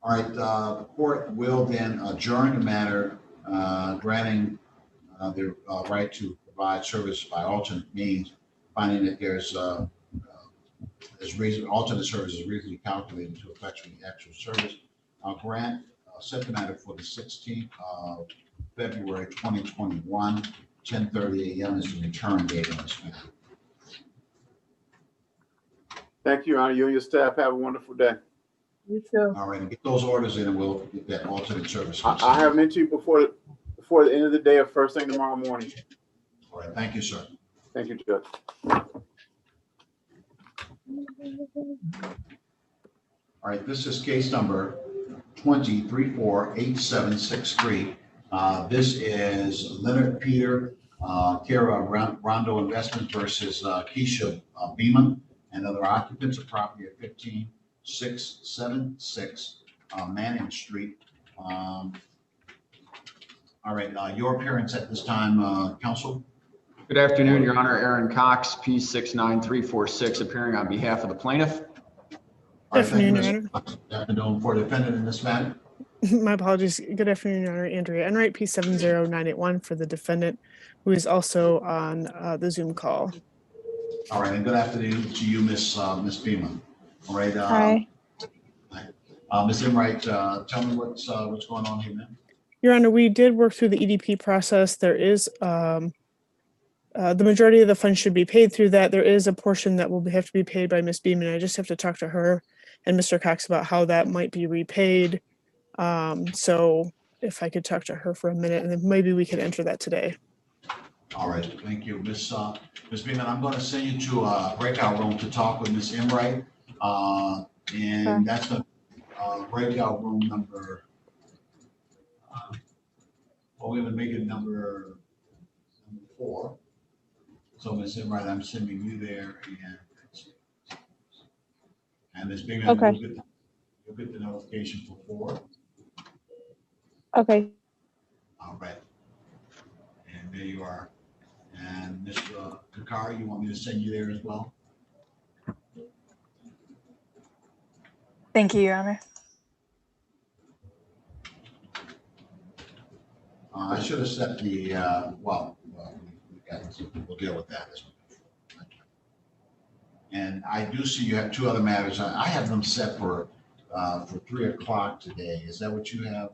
All right, the court will then adjourn the matter, granting the right to provide service by alternate means, finding that there's alternate service is reasonably calculated to effectuate the actual service. I'll grant, set the matter for the 16th of February 2021, 10:30 a.m. is the return date on this matter. Thank you, Your Honor. You and your staff have a wonderful day. You too. All right, and get those orders in, and we'll get that alternate service. I have them to you before the end of the day or first thing tomorrow morning. All right, thank you, sir. Thank you, Judge. All right, this is case number 20348763. This is Leonard Peter, care of Rondo Investment versus Keisha Beeman and other occupants of property at 15676 Manning Street. All right, your appearance at this time, counsel. Good afternoon, Your Honor. Aaron Cox, P69346, appearing on behalf of the plaintiff. Good afternoon, Your Honor. Good afternoon for the defendant in this matter. My apologies. Good afternoon, Your Honor. Andrea Enright, P70981 for the defendant, who is also on the Zoom call. All right, and good afternoon to you, Miss Beeman. All right. Hi. Ms. Enright, tell me what's going on here, ma'am. Your Honor, we did work through the EDP process. There is a the majority of the funds should be paid through that. There is a portion that will have to be paid by Miss Beeman. I just have to talk to her and Mr. Cox about how that might be repaid. So if I could talk to her for a minute, and then maybe we could enter that today. All right, thank you. Miss Beeman, I'm going to send you to a breakout room to talk with Miss Emright. And that's the breakout room number, well, we're going to make it number 4. So Miss Emright, I'm sending you there, and Miss Beeman, Okay. you'll get the notification for 4. Okay. All right. And there you are. And Mr. Kakari, you want me to send you there as well? Thank you, Your Honor. I should have set the, we'll deal with that. And I do see you have 2 other matters. I have them set for 3 o'clock today. Is that what you have,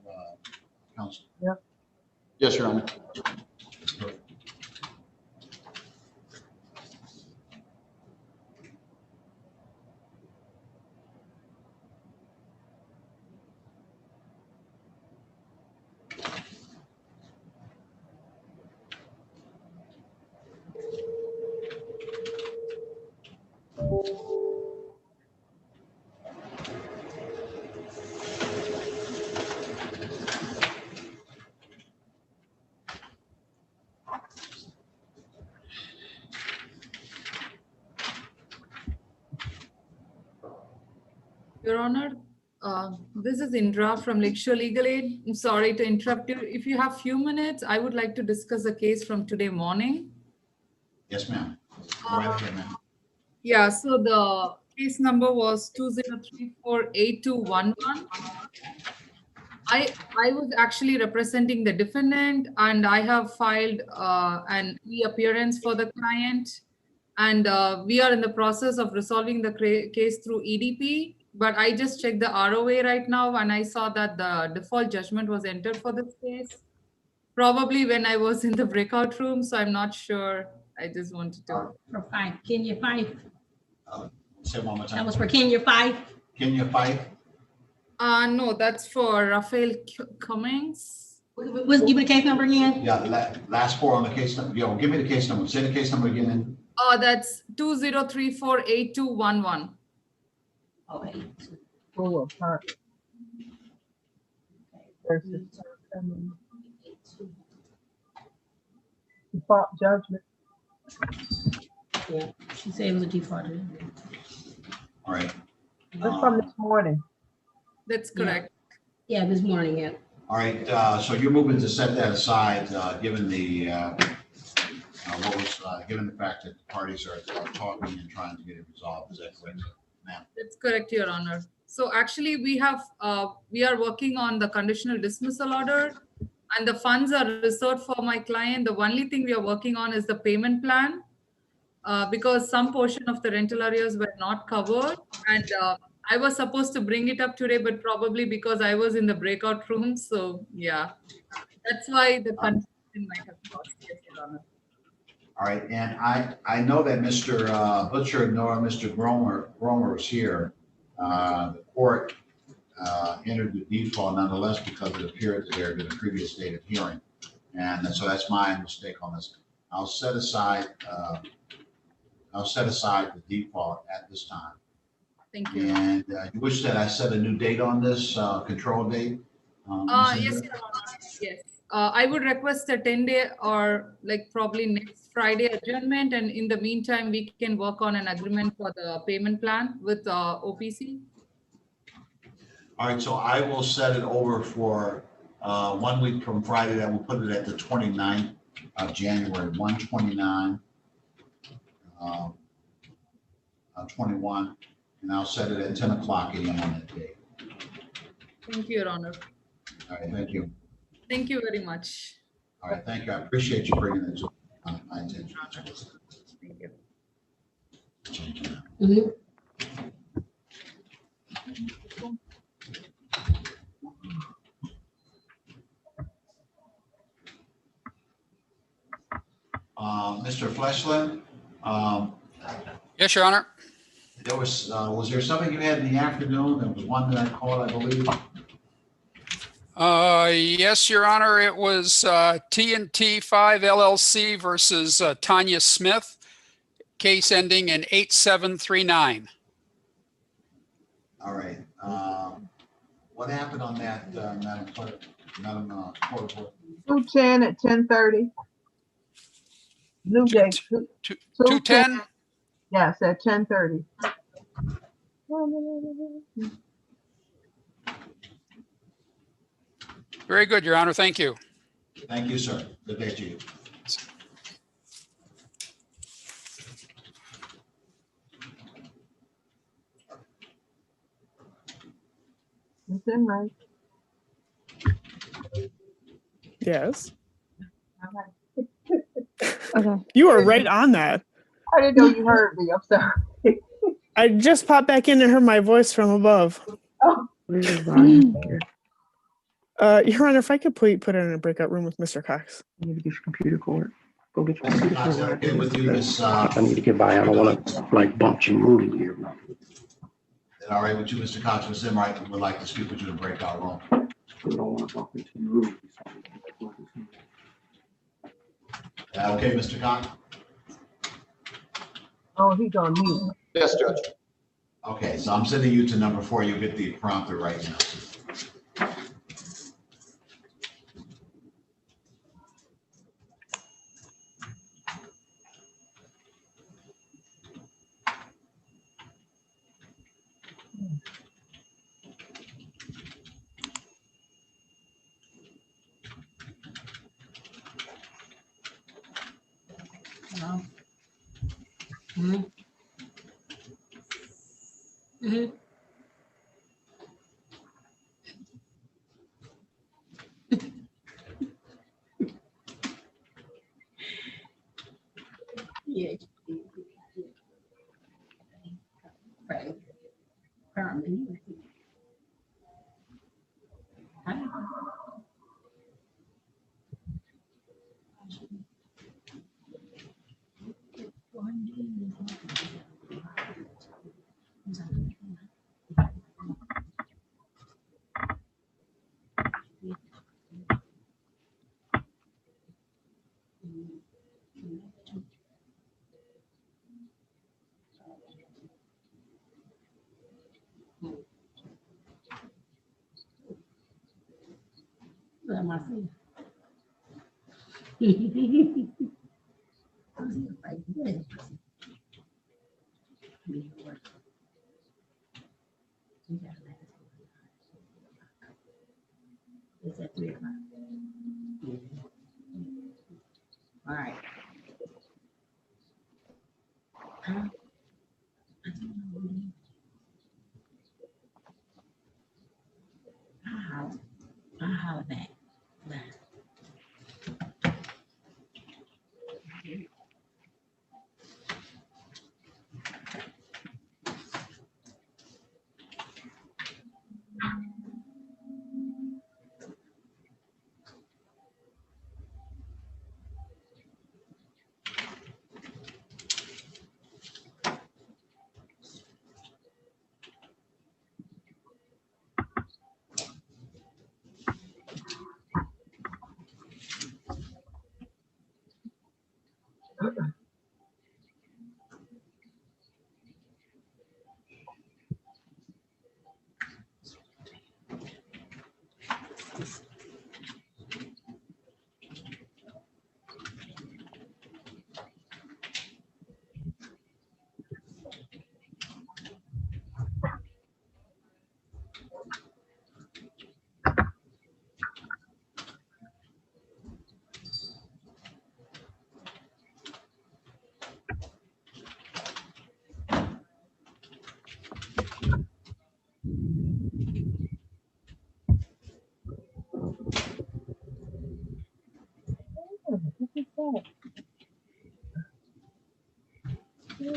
Counsel? Yeah. Yes, Your Honor. Your Honor, this is Indra from Lakeshore Legal Aid. I'm sorry to interrupt you. If you have few minutes, I would like to discuss a case from today morning. Yes, ma'am. Go right ahead, ma'am. Yeah, so the case number was 20348211. I was actually representing the defendant, and I have filed an e-appearance for the client. And we are in the process of resolving the case through EDP. But I just checked the ROA right now, and I saw that the default judgment was entered for this case. Probably when I was in the breakout room, so I'm not sure. I just wanted to. For Fife, Kenya Fife. Say it one more time. That was for Kenya Fife. Kenya Fife? No, that's for Raphael Cummings. Give me the case number again. Yeah, last 4 on the case number. Yeah, well, give me the case number. Say the case number again. That's 20348211. Oh, 82. Oh, apart. Versus default judgment. Yeah, she said it was a default. All right. That's from this morning. That's correct. Yeah, this morning, yeah. All right, so you're moving to set that aside, given the given the fact that the parties are talking and trying to get it resolved. Is that correct, ma'am? That's correct, Your Honor. So actually, we are working on the conditional dismissal order, and the funds are reserved for my client. The only thing we are working on is the payment plan, because some portion of the rental arrears were not covered, and I was supposed to bring it up today, but probably because I was in the breakout room. So yeah, that's why the confusion might have caused. Yes, Your Honor. All right, and I know that Mr. Butcher nor Mr. Gromer is here. The court entered the default nonetheless because it appeared that there had been a previous date of hearing. And so that's my mistake on this. I'll set aside the default at this time. Thank you. And you wish that I set a new date on this, control date? Yes, Your Honor. Yes. I would request a 10-day or like probably next Friday adjournment. And in the meantime, we can work on an agreement for the payment plan with OPC. All right, so I will set it over for 1 week from Friday. That will put it at the 29th of January, 1/29, 21, and I'll set it at 10 o'clock a.m. on that day. Thank you, Your Honor. All right, thank you. Thank you very much. All right, thank you. I appreciate you bringing it to my attention. Thank you. Mm-hmm. Mr. Fleshland. Yes, Your Honor. There was there something you had in the afternoon? There was one that I called, I believe. Yes, Your Honor. It was T&T 5 LLC versus Tanya Smith, case ending in 8739. All right. What happened on that, Madam Clerk, Madam Court Reporter? 210 at 10:30. Newgate. 210? Yes, at 10:30. Very good, Your Honor. Thank you. Thank you, sir. Good day to you. It's in right. Yes. Okay. You were right on that. I didn't know you heard me. I'm sorry. I just popped back in and heard my voice from above. Oh. Your Honor, if I could please put it in a breakout room with Mr. Cox. You need to get your computer cord. Go get your Mr. computer Cox, cord. okay with you, Miss? I need to get by. I don't want to like bump you rudely here. All right with you, Mr. Cox? Ms. Zimright would like to speak with you in the breakout room. I don't want to bump into you rudely. Okay, Mr. Cox? Oh, he's on mute. Yes, Judge. Okay, so I'm sending you to number 4. You'll get the prompter right now. Yeah. Right. Apparently. What am I saying? It's at 3 o'clock. All right. I'll holler back. Bye.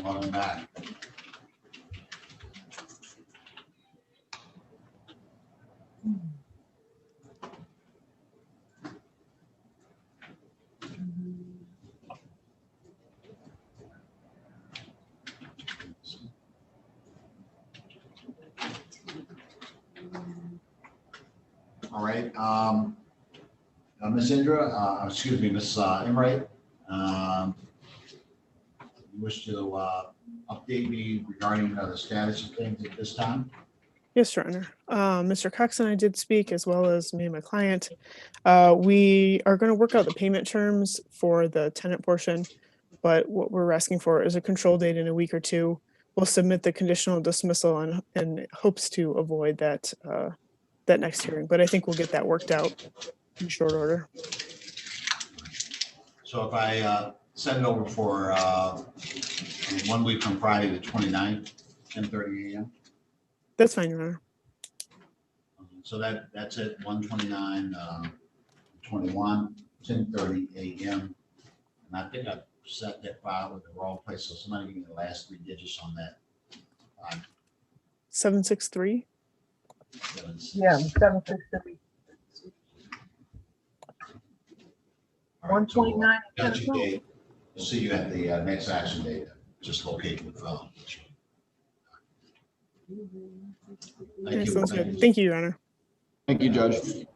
Welcome back. All right. Ms. Indra, excuse me, Ms. Imright, you wish to update me regarding the status of things at this time? Yes, Your Honor. Mr. Cox and I did speak, as well as me and my client. We are going to work out the payment terms for the tenant portion, but what we're asking for is a control date in a week or two. We'll submit the conditional dismissal and hopes to avoid that that next hearing, but I think we'll get that worked out in short order. So if I send it over for 1 week from Friday the 29th, 10:30 a.m. That's fine, Your Honor. So that's it, 129, 21, 10:30 a.m. And I think I've set that file with the wrong place, so somebody give me the last 3 digits on that. 763. Yeah, 763. 129. Got your date. We'll see you at the next action date. Just locate the file. Thank you. Sounds good. Thank you, Your Honor. Thank you, Judge.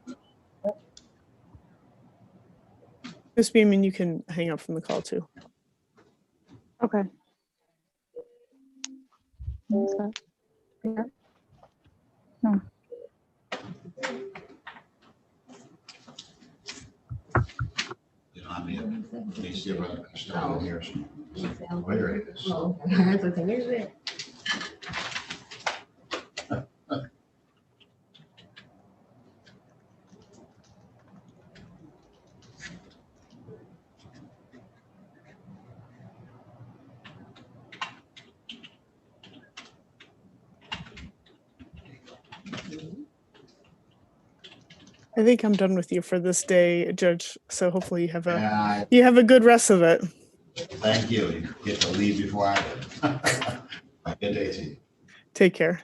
Ms. Beeman, you can hang up from the call too. Okay. Yeah. No. You know, I mean, let me see if I can start in here. Where it is. Oh, that's okay. Where's it? I think I'm done with you for this day, Judge. So hopefully you have a good rest of it. Thank you. You get to leave before I do. Good day to you. Take care.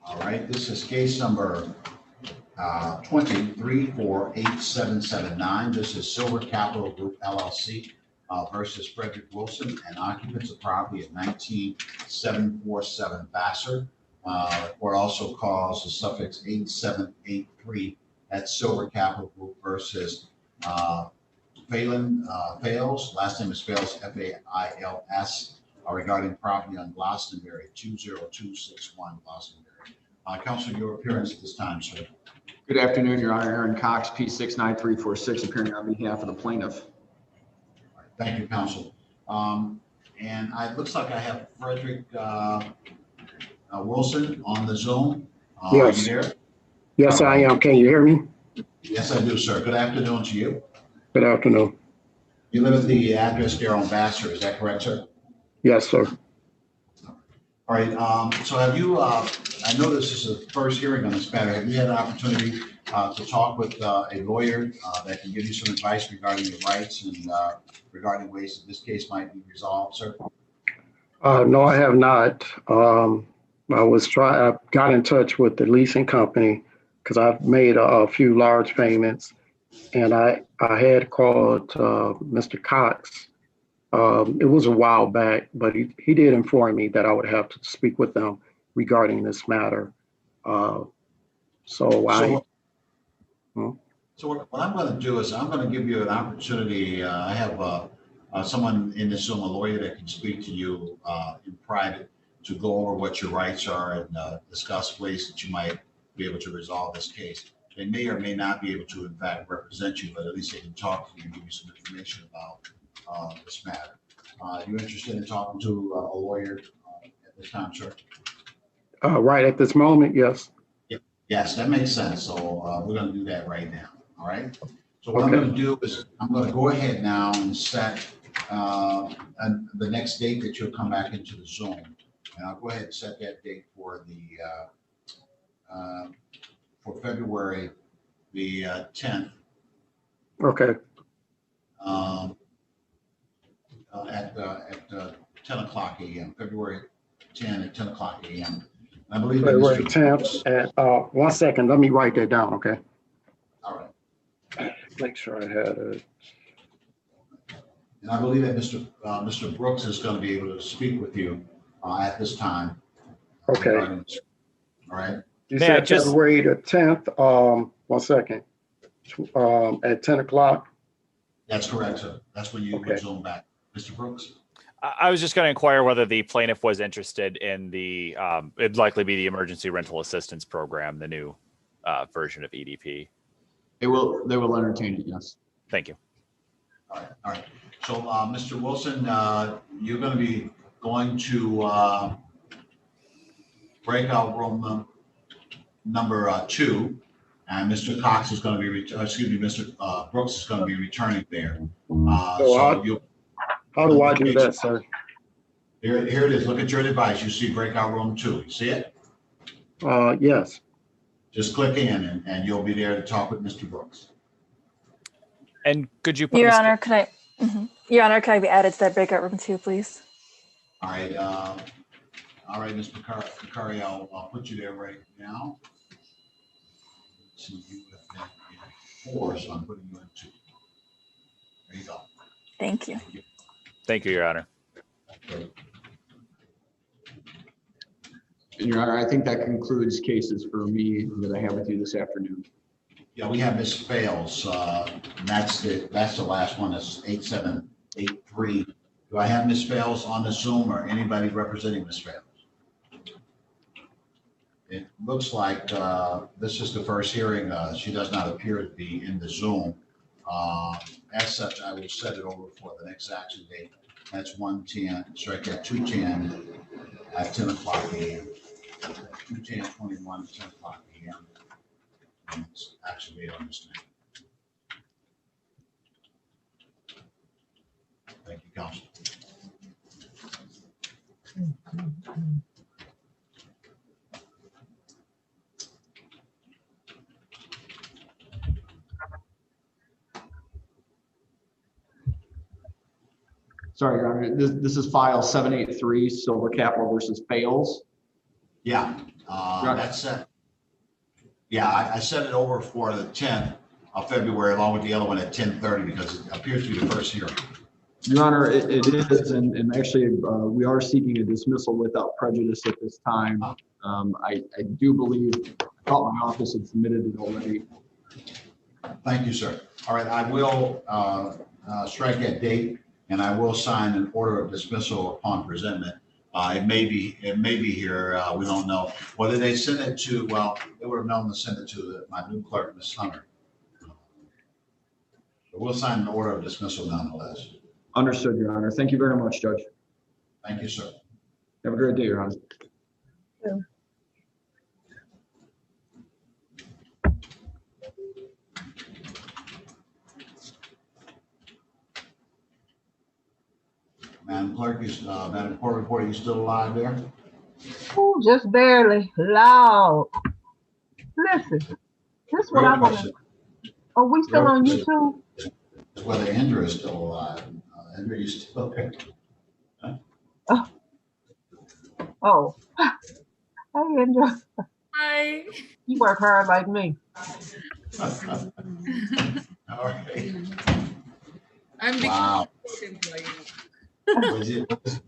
All right, this is case number 23-48779. This is Silver Capital Group LLC versus Frederick Wilson and occupants of property at 19747 Vassar. The court also calls the suffix 8783 at Silver Capital Group versus Fails. Last name is Fails, Fails, regarding property on Glastonbury, 20261 Glastonbury. Counsel, your appearance at this time, sir. Good afternoon, Your Honor. Aaron Cox, P69346, appearing on behalf of the plaintiff. Thank you, counsel. And it looks like I have Frederick Wilson on the Zoom. Yes. Are you there? Yes, I am. Can you hear me? Yes, I do, sir. Good afternoon to you. Good afternoon. You live at the address there on Vassar, is that correct, sir? Yes, sir. All right, so have you, I know this is the first hearing on this matter. Have you had an opportunity to talk with a lawyer that can give you some advice regarding your rights and regarding ways that this case might be resolved, sir? No, I have not. I got in touch with the leasing company because I've made a few large payments, and I had called Mr. Cox. It was a while back, but he did inform me that I would have to speak with them regarding this matter. So what I'm going to do is I'm going to give you an opportunity. I have someone in this Zoom, a lawyer that can speak to you in private to go over what your rights are and discuss ways that you might be able to resolve this case. They may or may not be able to, in fact, represent you, but at least they can talk to you and give you some information about this matter. You interested in talking to a lawyer at this time, sir? right at this moment, yes. Yes, that makes sense. So we're going to do that right now. All right. So what I'm going to do is I'm going to go ahead now and set the next date that you'll come back into the Zoom, and I'll go ahead and set that date for the for February the 10th. Okay. At 10 o'clock a.m. February 10 at 10 o'clock a.m. I believe that February 10th at 1 second. Let me write that down. Okay. All right. make sure I had it. And I believe that Mr. Brooks is going to be able to speak with you at this time. Okay. All right. You May I said just- February the 10th, 1 second, at 10 o'clock? That's correct, sir. That's when you would Zoom back. Mr. Brooks? I was just going to inquire whether the plaintiff was interested in the, it'd likely be the Emergency Rental Assistance Program, the new version of EDP. They will entertain it, yes. Thank you. All right. So, Mr. Wilson, you're going to be going to breakout room number 2, and Mr. Cox is going to be, Mr. Brooks is going to be returning there. How do I do that, sir? Here it is. Look at your device. You see breakout room 2. You see it? Yes. Just click in, and you'll be there to talk with Mr. Brooks. And could you put Your Honor, could I? Your Honor, can I be added to that breakout room too, please? All right, Mr. Kakari, I'll put you there right now. See, you have been in 4, so I'm putting you in 2. There you go. Thank you. Thank you, Your Honor. Okay. And Your Honor, I think that concludes cases for me that I have with you this afternoon. Yeah, we have Ms. Fales. And that's the last one. That's 8783. Do I have Ms. Fales on the Zoom or anybody representing Ms. Fales? It looks like this is the first hearing. She does not appear to be in the Zoom. As such, I will set it over for the next action date. That's 110, strike at 210 at 10 o'clock a.m. 210/21 10 o'clock a.m. And it's action date on this night. Thank you, Counsel. Sorry, Your Honor, this is file 783, Silver Capital versus Fales. Yeah, that's set. Yeah, I set it over for the 10th of February along with the other one at 10:30 because it appears to be the first hearing. Your Honor, it is, and actually, we are seeking a dismissal without prejudice at this time. I do believe, I thought my office had submitted it already. Thank you, sir. All right, I will strike that date and I will sign an order of dismissal upon presentment. It may be here. We don't know. Whether they send it to, well, they would have known to send it to my new clerk, Ms. Hunter. But we'll sign an order of dismissal nonetheless. Understood, Your Honor. Thank you very much, Judge. Thank you, sir. Have a great day, Your Honor. Yeah. Madam Clerk, Madam Court Reporter, you still alive there? Ooh, just barely loud. Listen, this is what I want to. Are we still on YouTube? Whether Andrew is still alive. Andrew, you still there? Huh? Oh. Hey, Andrew. Hi. You work hard like me. All right. I'm the Wow. employee.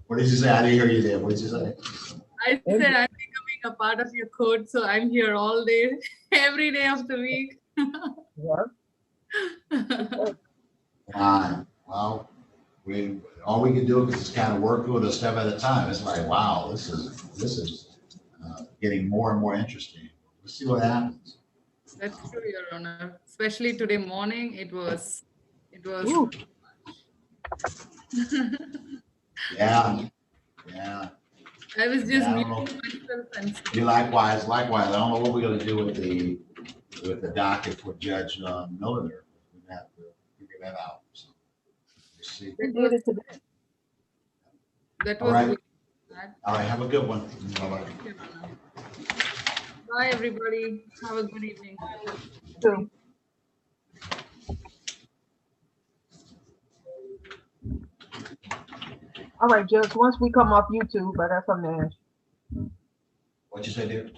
What did you say? I didn't hear you there. What did you say? I said I'm becoming a part of your code, so I'm here all day, every day of the week. Well, all we can do is just kind of work through it a step at a time. It's like, wow, this is getting more and more interesting. Let's see what happens. That's true, Your Honor. Especially today morning, it was. Yeah. I was just muting myself and. You likewise. I don't know what we're going to do with the docket for Judge Miller. We have to figure that out. So, we'll see. That All was right. good. All right. Have a good one. Bye-bye. Bye, everybody. Have a good evening. Too. All right, Judge, once we come off YouTube, I got something to ask. What'd you say, dear?